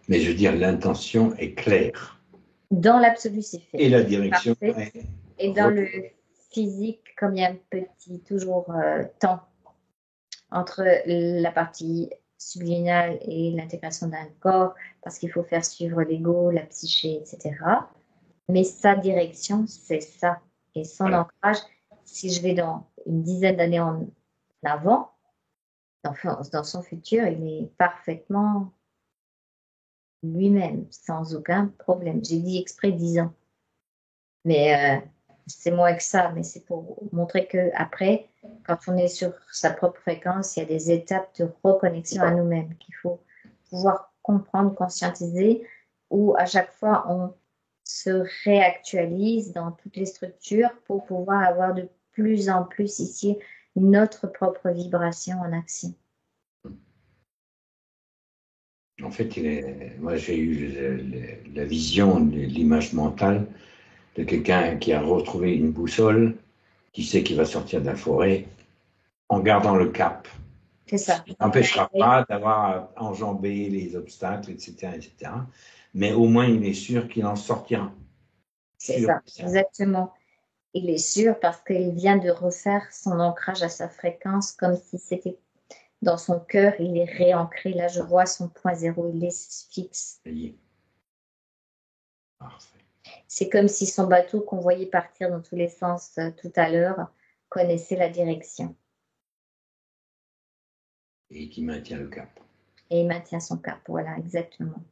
Mais je veux dire, l'intention est claire. Dans l'absolu, c'est fait. Et la direction est... Et dans le physique, comme il y a un petit, toujours temps entre la partie subliminale et l'intégration d'un corps, parce qu'il faut faire suivre l'ego, la psyché, etc. Mais sa direction, c'est ça. Et son ancrage, si je vais dans une dizaine d'années en avant, dans son futur, il est parfaitement lui-même, sans aucun problème. J'ai dit exprès 10 ans. Mais c'est moins que ça, mais c'est pour montrer qu'après, quand on est sur sa propre fréquence, il y a des étapes de reconnexion à nous-mêmes qu'il faut pouvoir comprendre, conscientiser, où à chaque fois on se réactualise dans toutes les structures pour pouvoir avoir de plus en plus ici notre propre vibration en action. En fait, moi j'ai eu la vision, l'image mentale de quelqu'un qui a retrouvé une boussole, qui sait qu'il va sortir de la forêt en gardant le cap. C'est ça. Ça n'empêchera pas d'avoir enjambé les obstacles, etc., etc. Mais au moins, il est sûr qu'il en sortira. C'est ça, exactement. Il est sûr parce qu'il vient de refaire son ancrage à sa fréquence comme si c'était dans son cœur, il est réancré. Là, je vois son point zéro, il est fixe. Parfait. C'est comme si son bateau qu'on voyait partir dans tous les sens tout à l'heure connaissait la direction. Et qui maintient le cap. Et il maintient son cap, voilà, exactement.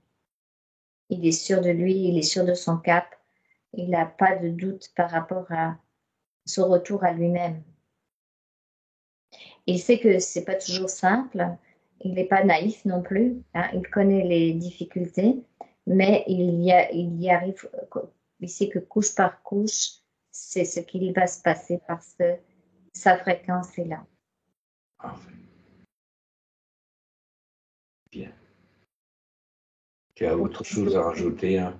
Il est sûr de lui, il est sûr de son cap. Il n'a pas de doute par rapport à son retour à lui-même. Il sait que c'est pas toujours simple. Il n'est pas naïf non plus. Hein. Il connaît les difficultés, mais il y arrive. Il sait que couche par couche, c'est ce qu'il va se passer parce que sa fréquence est là. Parfait. Bien. Tu as autre chose à rajouter, hein?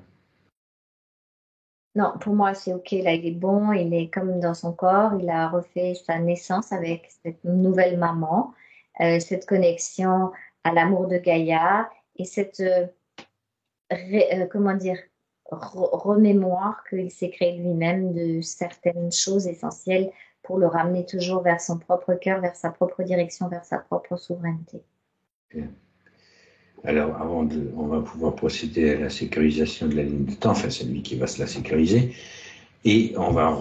Non, pour moi, c'est OK. Là, il est bon. Il est comme dans son corps. Il a refait sa naissance avec cette nouvelle maman, cette connexion à l'amour de Gaïa et cette, comment dire, remémoire qu'il s'est créé lui-même de certaines choses essentielles pour le ramener toujours vers son propre cœur, vers sa propre direction, vers sa propre souveraineté. Bien. Alors, on va pouvoir procéder à la sécurisation de la ligne de temps, enfin c'est lui qui va se la sécuriser, et on va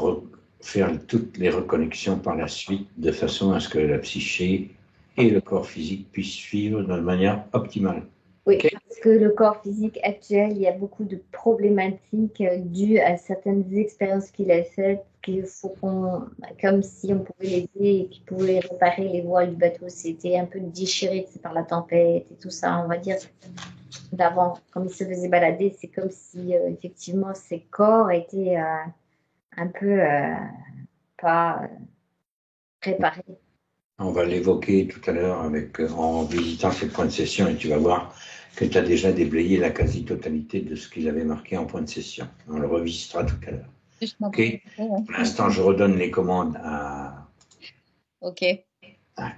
faire toutes les reconnexions par la suite de façon à ce que la psyché et le corps physique puissent suivre de manière optimale. Oui, Okay. parce que le corps physique actuel, il y a beaucoup de problématiques dues à certaines expériences qu'il a faites, qu'il faut comme si on pouvait l'aider et qu'il pouvait réparer les voiles du bateau. C'était un peu déchiré par la tempête et tout ça, on va dire, d'avant. Comme il se faisait balader, c'est comme si effectivement ses corps étaient un peu pas réparés. On va l'évoquer tout à l'heure en visitant ces points de session et tu vas voir que tu as déjà déblayé la quasi-totalité de ce qu'il avait marqué en point de session. On le revisitera tout à l'heure. OK. Pour l'instant, je redonne les commandes à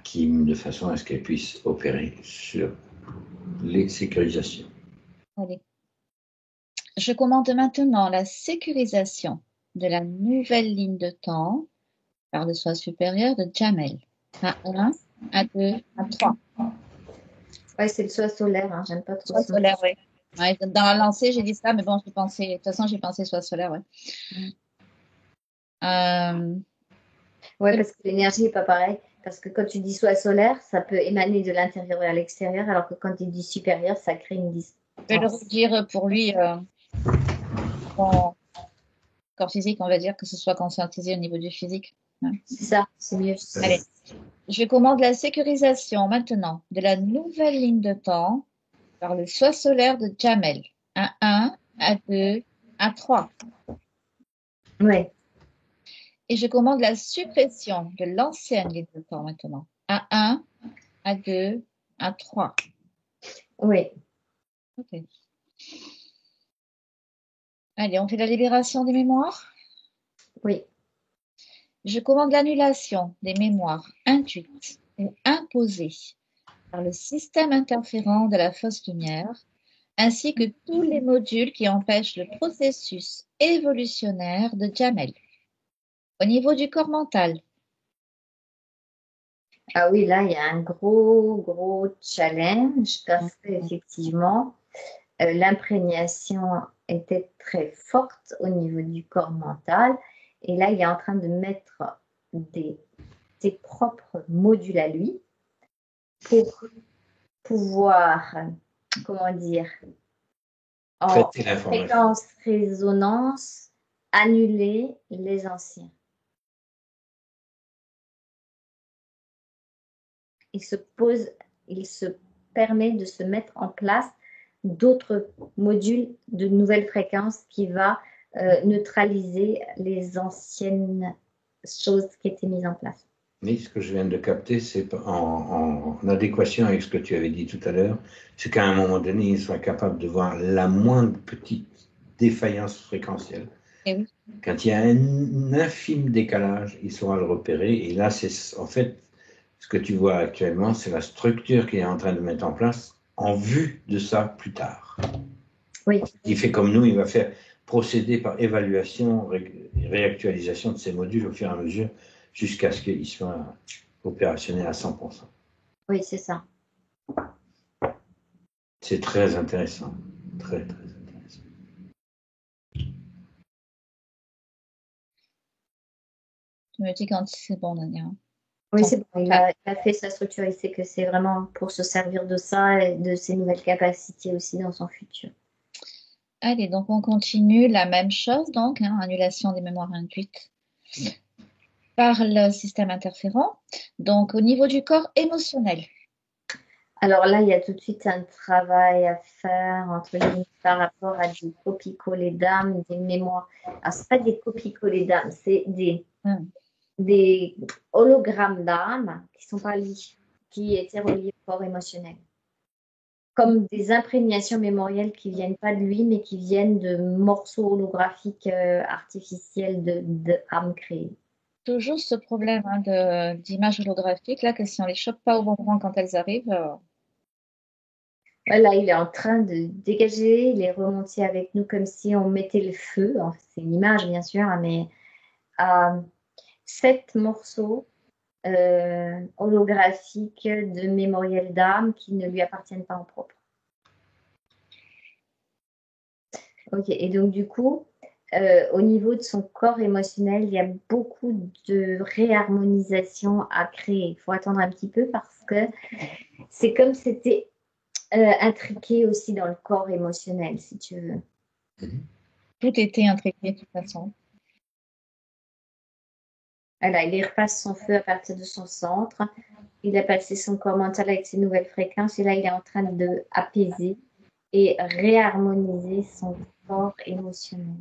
Kim de façon à ce qu'elle puisse opérer sur les sécurisations. Allez. Je commande maintenant la sécurisation de la nouvelle ligne de temps par le soi supérieur de Jamel. A1, A2, A3. Ouais, c'est le soi solaire, hein. J'aime pas trop Soi solaire, oui. Ouais, dans la lancée, j'ai dit ça, mais bon, de toute façon, j'ai pensé soi solaire, ouais. Ouais, parce que l'énergie n'est pas pareille. Parce que quand tu dis soi solaire, ça peut émaner de l'intérieur vers l'extérieur, alors que quand tu dis supérieur, ça crée une distance. Je vais le redire pour lui, son corps physique, on va dire que ce soit conscientisé au niveau du physique. Hein. C'est ça, c'est mieux. Allez, je commande la sécurisation maintenant de la nouvelle ligne de temps par le soi solaire de Jamel. A1, A2, A3. Oui. Et je commande la suppression de l'ancienne ligne de temps maintenant. A1, A2, A3. Oui. Ok. Allez, on fait la libération des mémoires? Oui. Je commande l'annulation des mémoires induites ou imposées par le système interférent de la fausse lumière, ainsi que tous les modules qui empêchent le processus évolutionnaire de Jamel. Au niveau du corps mental. Ah oui, là, il y a un gros challenge parce qu'effectivement, l'imprégnation était très forte au niveau du corps mental. Et là, il est en train de mettre ses propres modules à lui pour pouvoir, comment dire, en fréquence résonance, annuler les anciens. Il se permet de se mettre en place d'autres modules de nouvelles fréquences qui va neutraliser les anciennes choses qui étaient mises en place. Mais ce que je viens de capter, c'est en adéquation avec ce que tu avais dit tout à l'heure, c'est qu'à un moment donné, il soit capable de voir la moindre petite défaillance fréquentielle. Et oui. Quand il y a un infime décalage, il saura le repérer. Et là, c'est en fait Ce que tu vois actuellement, c'est la structure qu'il est en train de mettre en place en vue de ça plus tard. Oui. Il fait comme nous, il va faire procéder par évaluation et réactualisation de ces modules au fur et à mesure jusqu'à ce qu'ils soient opérationnels à 100%. Oui, c'est ça. C'est très intéressant. Très, très intéressant. Tu me dis quand c'est bon, Dania. Oui, c'est bon. Il a fait sa structure. Il sait que c'est vraiment pour se servir de ça et de ses nouvelles capacités aussi dans son futur. Allez, donc on continue la même chose, donc, annulation des mémoires induites par le système interférent. Donc, au niveau du corps émotionnel. Alors là, il y a tout de suite un travail à faire entre guillemets par rapport à des copies-collées d'âme, des mémoires. Alors, ce pas des copies-collées d'âme, c'est des hologrammes d'âme qui sont pas liés, qui étaient reliés au corps émotionnel. Comme des imprégnations mémorielles qui viennent pas de lui, mais qui viennent de morceaux holographiques artificiels de âme créées. Toujours ce problème d'image holographique, là, que si on les chope pas au bon moment quand elles arrivent. Voilà, il est en train de dégager, il est remonté avec nous comme si on mettait le feu. C'est une image, bien sûr, mais 7 morceaux holographiques de mémoriel d'âme qui ne lui appartiennent pas en propre. Ok, et donc du coup, au niveau de son corps émotionnel, il y a beaucoup de réharmonisation à créer. Il faut attendre un petit peu parce que c'est comme c'était intriqué aussi dans le corps émotionnel, si tu veux. Tout était intriqué de toute façon. Voilà, il repasse son feu à partir de son centre. Il a passé son corps mental avec ses nouvelles fréquences et là, il est en train de apaiser et réharmoniser son corps émotionnel.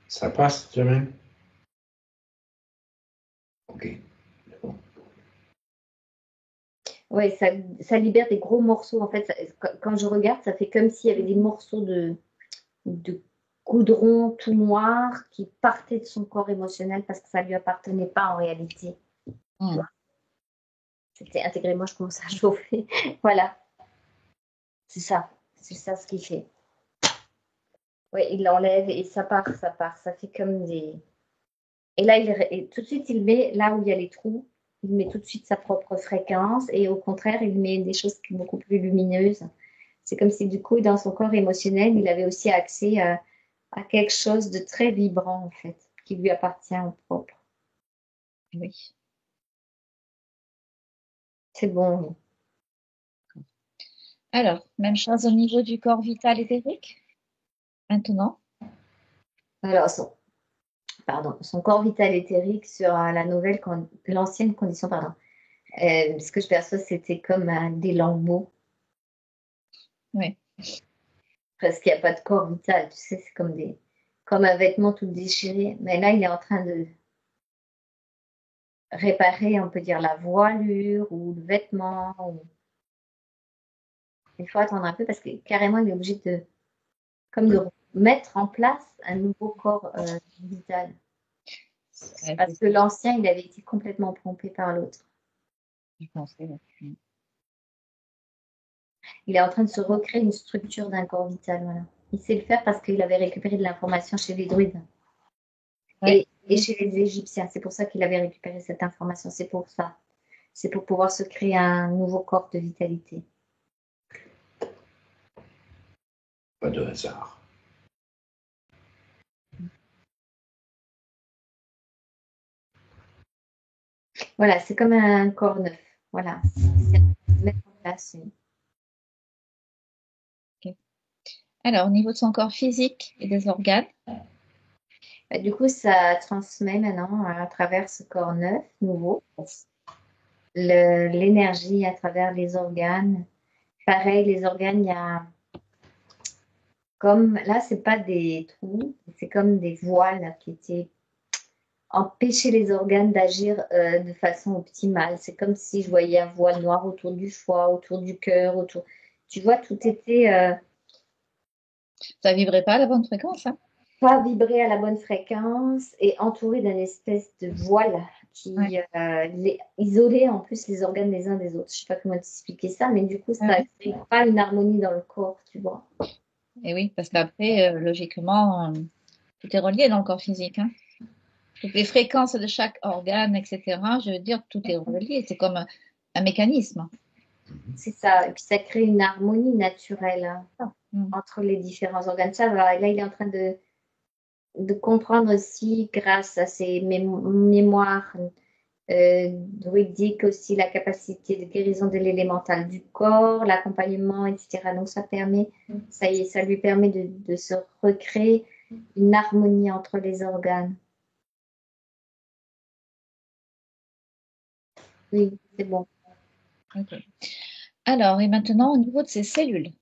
Ça passe, Jermaine? Ok. Bon. Oui, ça libère des gros morceaux. En fait, quand je regarde, ça fait comme s'il y avait des morceaux de goudron tout noir qui partaient de son corps émotionnel parce que ça ne lui appartenait pas en réalité. C'était intégré. Moi, je commence à chauffer. Voilà. C'est ça. C'est ça ce qu'il fait. Oui, il l'enlève et ça part, ça part. Ça fait comme des... Et là, et tout de suite, il met là où il y a les trous, il met tout de suite sa propre fréquence et au contraire, il met des choses beaucoup plus lumineuses. C'est comme si du coup, dans son corps émotionnel, il avait aussi accès à quelque chose de très vibrant, en fait, qui lui appartient en propre. Oui. C'est bon. Alors, même chose au niveau du corps vital éthérique. Maintenant. Alors, son corps vital éthérique sur l'ancienne condition, pardon. Ce que je perçois, c'était comme des lambeaux. Oui. Parce qu'il n'y a pas de corps vital, tu sais, c'est comme un vêtement tout déchiré. Mais là, il est en train de réparer, on peut dire, la voilure ou le vêtement. Il faut attendre un peu parce que carrément, il est obligé de mettre en place un nouveau corps vital. Parce que l'ancien, il avait été complètement pompé par l'autre. Je pensais. Il est en train de se recréer une structure d'un corps vital. Voilà. Il sait le faire parce qu'il avait récupéré de l'information chez les druides et chez les Égyptiens. C'est pour ça qu'il avait récupéré cette information. C'est pour ça. C'est pour pouvoir se créer un nouveau corps de vitalité. Pas de hasard. Voilà, c'est comme un corps neuf. Voilà. Mettre en place. Okay. Alors, au niveau de son corps physique et des organes. Du coup, ça transmet maintenant à travers ce corps neuf, nouveau, l'énergie à travers les organes. Pareil, les organes, il y a comme, là, c'est pas des trous, c'est comme des voiles qui étaient empêcher les organes d'agir de façon optimale. C'est comme si je voyais un voile noir autour du foie, autour du cœur, autour. Tu vois, tout était. Ça vibrait pas à la bonne fréquence, hein? Pas vibré à la bonne fréquence et entouré d'une espèce de voile qui Ouais. isolait en plus les organes les uns des autres. Je sais pas comment t'expliquer ça, mais du coup, ça Ouais. crée pas une harmonie dans le corps, tu vois. Et oui, parce qu'après, logiquement, tout est relié dans le corps physique, hein. Toutes les fréquences de chaque organe, etc. Je veux dire, tout est relié. C'est comme un mécanisme. C'est ça. Et puis, ça crée une harmonie naturelle, hein, Mm. entre les différents organes. Ça va. Et là, il est en train de comprendre aussi, grâce à ses mémoires druidiques, aussi la capacité de guérison de l'élémental du corps, l'accompagnement, etc. Donc, ça y est, ça lui permet de se recréer une harmonie entre les organes. Oui, c'est bon. Ok. Alors, et maintenant, au niveau de ces cellules.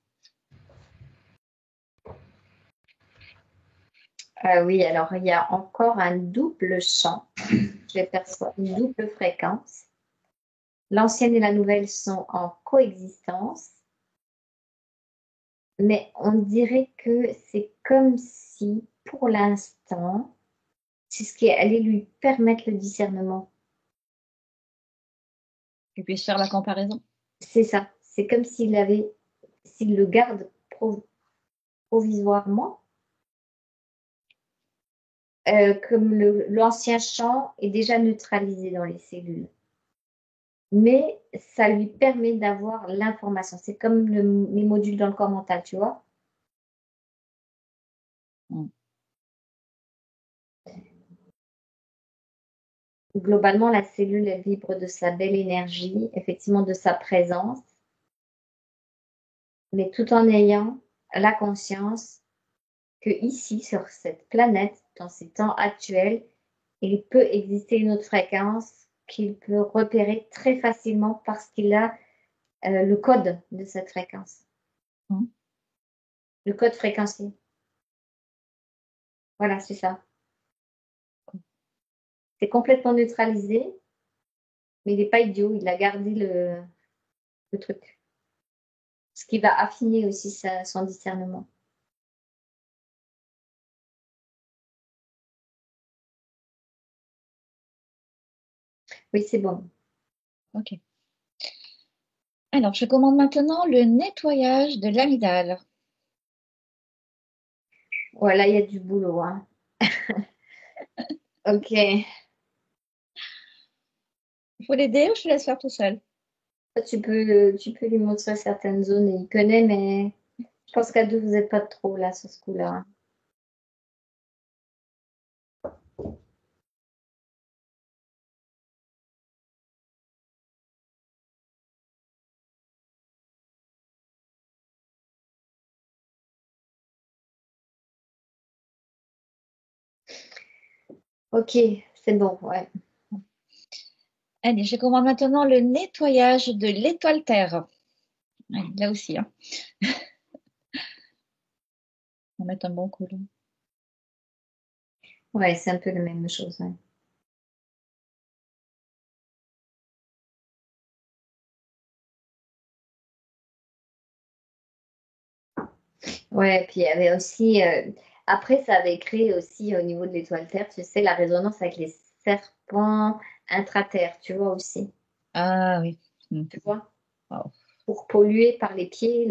Oui, alors il y a encore un double champ. Je perçois une double fréquence. L'ancienne et la nouvelle sont en coexistence, mais on dirait que c'est comme si, pour l'instant, c'est ce qui allait lui permettre le discernement. Tu puisses faire la comparaison. C'est ça. C'est comme s'il le garde provisoirement, comme l'ancien champ est déjà neutralisé dans les cellules. Mais ça lui permet d'avoir l'information. C'est comme les modules dans le corps mental, tu vois. Mm. Globalement, la cellule, elle vibre de sa belle énergie, effectivement de sa présence, mais tout en ayant la conscience que ici, sur cette planète, dans ces temps actuels, il peut exister une autre fréquence qu'il peut repérer très facilement parce qu'il a le code de cette fréquence, Mm. le code fréquentiel. Voilà, c'est ça. C'est complètement neutralisé, mais il n'est pas idiot, il a gardé le truc. Ce qui va affiner aussi son discernement. Oui, c'est bon. Ok. Alors, je commande maintenant le nettoyage de l'amygdale. Voilà, il y a du boulot, hein. Ok. Il faut l'aider ou je te laisse faire tout seul? Tu peux lui montrer certaines zones et il connaît, mais je pense qu'à deux, vous n'êtes pas trop là sur ce coup-là. Ok, c'est bon, ouais. Allez, je commande maintenant le nettoyage de l'étoile Terre. Ouais, là aussi, hein. On va mettre un bon coup là. Ouais, c'est un peu la même chose, ouais. Ouais, puis il y avait aussi, après, ça avait créé aussi au niveau de l'étoile Terre, tu sais, la résonance avec les serpents intraterres, tu vois aussi, Ah oui. Mm. tu vois, Wow. pour polluer par les pieds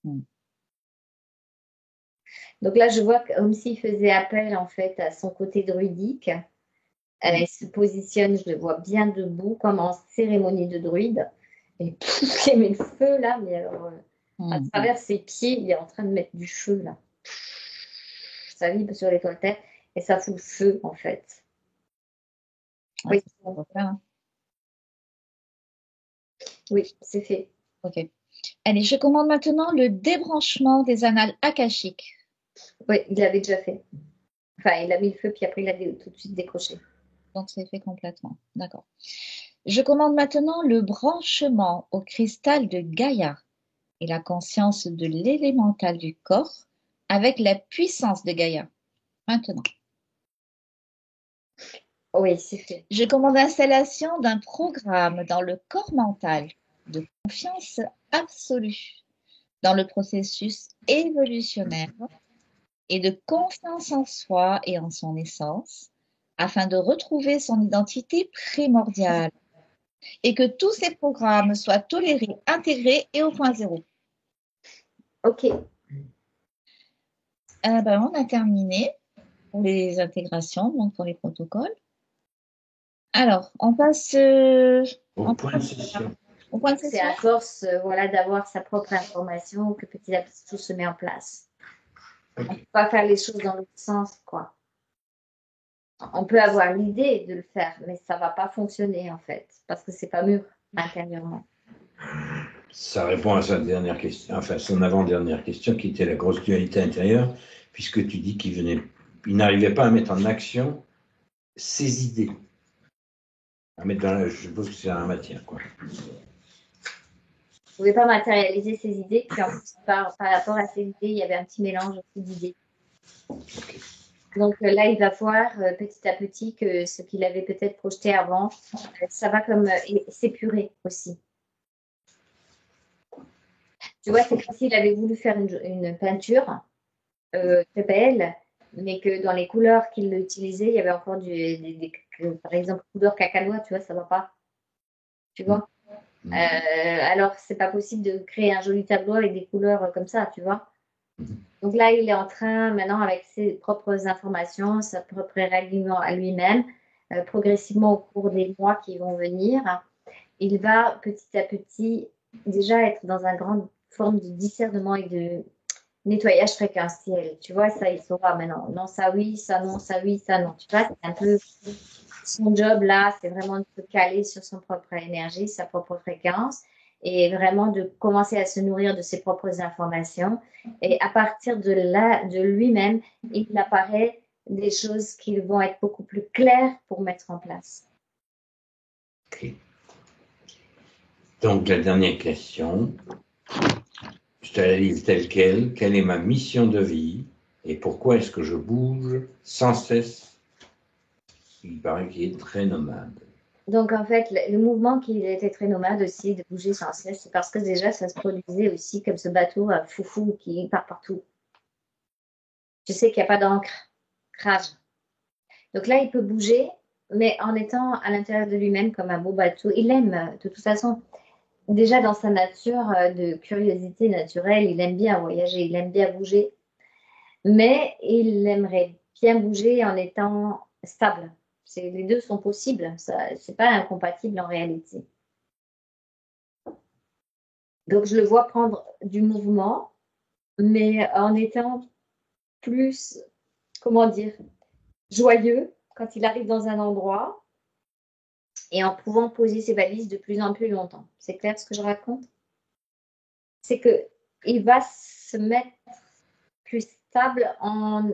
Mm. Donc là, je vois comme s'il faisait appel en fait à son côté druidique. Mm. Il se positionne, je le vois bien debout, comme en cérémonie de druide. Et pouf, il met le feu là, mais alors, à Mm. travers ses pieds, il est en train de mettre du feu là. Ça vibre sur les toilettes et ça fout le feu en fait. Ouais, Oui, c'est ce qu'on va faire, hein. oui, c'est fait. Ok. Allez, je commande maintenant le débranchement des annales akashiques. Oui, il l'avait déjà fait. Enfin, il a mis le feu, puis après, il a tout de suite décroché. Donc, c'est fait complètement. D'accord. Je commande maintenant le branchement au cristal de Gaïa et la conscience de l'élémental du corps avec la puissance de Gaïa. Maintenant, Oui, c'est fait. je commande l'installation d'un programme dans le corps mental de confiance absolue dans le processus évolutionnaire et de confiance en soi et en son essence afin de retrouver son identité primordiale et que tous ces programmes soient tolérés, intégrés et au point zéro. Ok. On a terminé pour les intégrations, donc pour les protocoles. Alors, on passe Au point de session. au point de C'est session. à force voilà, d'avoir sa propre information que petit à petit tout se met en place. On ne Ok. peut pas faire les choses dans l'autre sens, quoi. On peut avoir l'idée de le faire, mais ça ne va pas fonctionner en fait, parce que c'est pas mûr intérieurement. Ça répond à sa dernière question, enfin son avant-dernière question, qui était la grosse dualité intérieure, puisque tu dis qu'il n'arrivait pas à mettre en action ses idées. À mettre je suppose que c'est dans la matière, quoi. Vous ne pouvez pas matérialiser ses idées, puis en plus, par rapport à ses idées, il y avait un petit mélange aussi d'idées. Ok. Donc là, il va voir petit à petit que ce qu'il avait peut-être projeté avant, ça va comme s'épurer aussi. Tu vois, c'est comme s'il avait voulu faire une peinture très belle, mais que dans les couleurs qu'il utilisait, il y avait encore par exemple, couleur cacanois, tu vois, ça ne va pas. Tu vois? Alors, c'est pas possible de créer un joli tableau avec des couleurs comme ça, tu vois. Donc là, il est en train, maintenant, avec ses propres informations, sa propre règlement à lui-même, progressivement au cours des mois qui vont venir, il va petit à petit déjà être dans une grande forme de discernement et de nettoyage fréquentiel. Tu vois, ça, il saura maintenant. Non, ça oui, ça non, ça oui, ça non. Tu vois, c'est un peu son job là, c'est vraiment de se caler sur son propre énergie, sa propre fréquence et vraiment de commencer à se nourrir de ses propres informations. Et à partir de là, de lui-même, il apparaît des choses qui vont être beaucoup plus claires pour mettre en place. Ok. Donc, la dernière question, je te la lis telle quelle. Quelle est ma mission de vie et pourquoi est-ce que je bouge sans cesse? Il paraît qu'il est très nomade. Donc, en fait, le mouvement qui était très nomade aussi, de bouger sans cesse, c'est parce que déjà, ça se produisait aussi comme ce bateau à foufou qui part partout. Tu sais qu'il n'y a pas d'ancrage. Donc là, il peut bouger, mais en étant à l'intérieur de lui-même comme un beau bateau. Il aime, de toute façon, déjà dans sa nature de curiosité naturelle, il aime bien voyager, il aime bien bouger, mais il aimerait bien bouger en étant stable. Les deux sont possibles, ça, c'est pas incompatible en réalité. Donc, je le vois prendre du mouvement, mais en étant plus, comment dire, joyeux quand il arrive dans un endroit et en pouvant poser ses valises de plus en plus longtemps. C'est clair ce que je raconte? C'est qu'il va se mettre plus stable en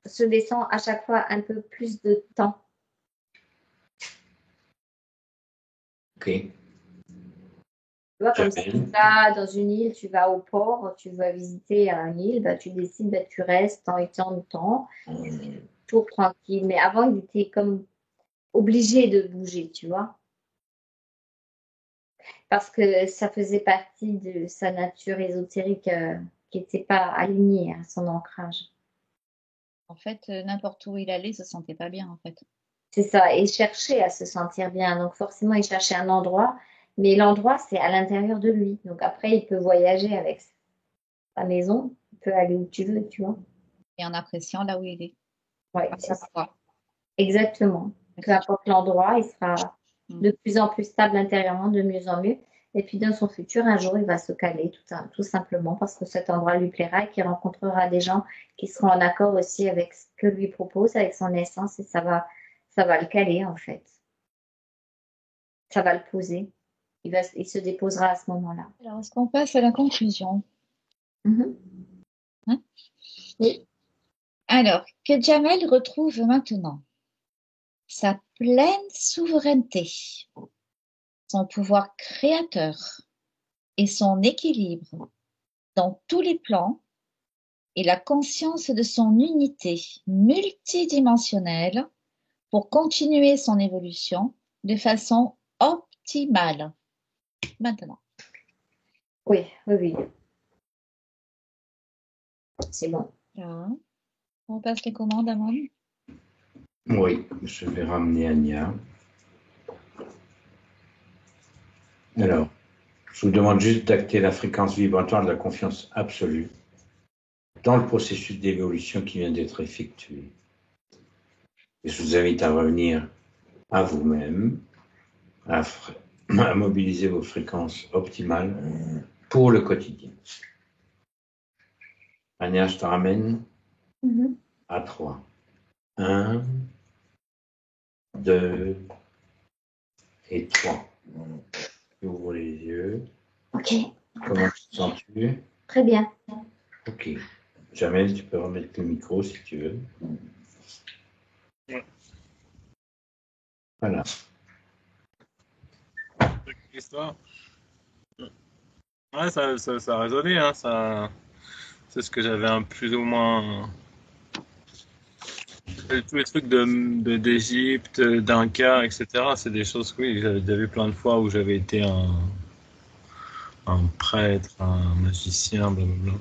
se laissant à chaque fois un peu plus de temps. Ok. Tu vois, comme si tu vas dans une île, tu vas au port, tu vas visiter une île, bah, tu décides, bah, tu restes tant et tant de temps, toujours tranquille. Mais avant, il était comme obligé de bouger, tu vois, parce que ça faisait partie de sa nature ésotérique qui n'était pas alignée à son ancrage. En fait, n'importe où il allait, il se sentait pas bien, en fait. C'est ça, et chercher à se sentir bien. Donc forcément, il cherchait un endroit, mais l'endroit, c'est à l'intérieur de lui. Donc après, il peut voyager avec sa maison, il peut aller où tu veux, tu vois. Et en appréciant là où il est. Ouais, À c'est chaque ça. fois. Exactement. Peu importe l'endroit, il sera de plus en plus stable intérieurement, de mieux en mieux. Et puis dans son futur, un jour, il va se caler tout simplement parce que cet endroit lui plaira et qu'il rencontrera des gens qui seront en accord aussi avec ce que lui propose, avec son essence, et ça va le caler en fait. Ça va le poser. Il se déposera à ce moment-là. Alors, est-ce qu'on passe à la conclusion? Mhm. Hein? Oui. Alors, que Jamel retrouve maintenant sa pleine souveraineté, son pouvoir créateur et son équilibre dans tous les plans et la conscience de son unité multidimensionnelle pour continuer son évolution de façon optimale. Maintenant. Oui, oui, oui. C'est bon. Là, on passe les commandes, Amandine. Oui, je vais ramener Anya. Alors, je vous demande juste d'acter la fréquence vibratoire de la confiance absolue dans le processus d'évolution qui vient d'être effectué. Et je vous invite à revenir à vous-même, à mobiliser vos fréquences optimales pour le quotidien. Anya, je te ramène à 3. 1, 2 et 3. Ouvre les yeux. Ok, Comment te sens-tu? très bien. Ok. Jamel, tu peux remettre le micro si tu veux. Ouais. Voilà. Histoire. Ouais, ça a résonné, hein, c'est ce que j'avais plus ou moins. Tous les trucs d'Égypte, d'Inca, etc., c'est des choses que oui, j'avais déjà vu plein de fois où j'avais été un prêtre, un magicien, blablabla.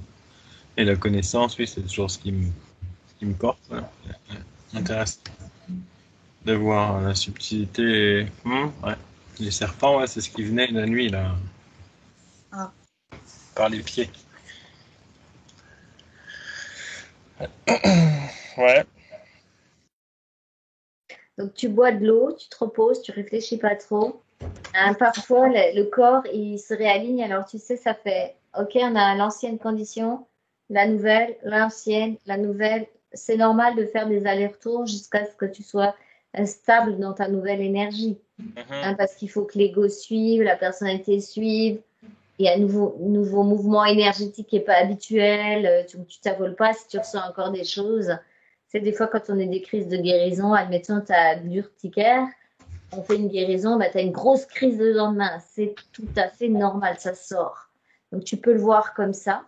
Et la connaissance, oui, c'est toujours ce qui me porte. Ouais. M'intéresse de voir la subtilité. Ouais. Les serpents, ouais, c'est ce qui venait la nuit, là, par les pieds. Ouais. Donc, tu bois de l'eau, tu te reposes, tu réfléchis pas trop. Parfois, le corps, il se réaligne. Alors, tu sais, ça fait, OK, on a l'ancienne condition, la nouvelle, l'ancienne, la nouvelle. C'est normal de faire des allers-retours jusqu'à ce que tu sois stable dans ta nouvelle énergie. Parce qu'il faut que l'ego suive, la personnalité suive. Il y a un nouveau mouvement énergétique qui n'est pas habituel. Tu ne t'avoles pas si tu ressens encore des choses. C'est des fois quand on est des crises de guérison, admettons, tu as de l'urticaire, on fait une guérison, bah, tu as une grosse crise le lendemain. C'est tout à fait normal, ça sort. Donc tu peux le voir comme ça.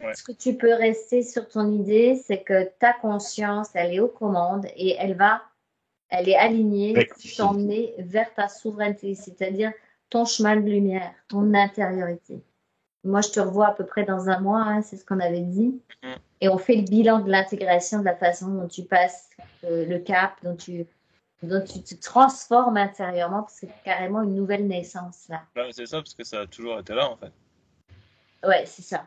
Ouais. Ce que tu peux rester sur ton idée, c'est que ta conscience, elle est aux commandes et elle est alignée pour t'emmener vers ta souveraineté, c'est-à-dire ton chemin de lumière, ton intériorité. Moi, je te revois à peu près dans un mois, hein, c'est ce qu'on avait dit. Et on fait le bilan de l'intégration, de la façon dont tu passes le cap, dont tu te transformes intérieurement, parce que c'est carrément une nouvelle naissance, là. Bah, c'est ça, parce que ça a toujours été là, en fait. Ouais, c'est ça.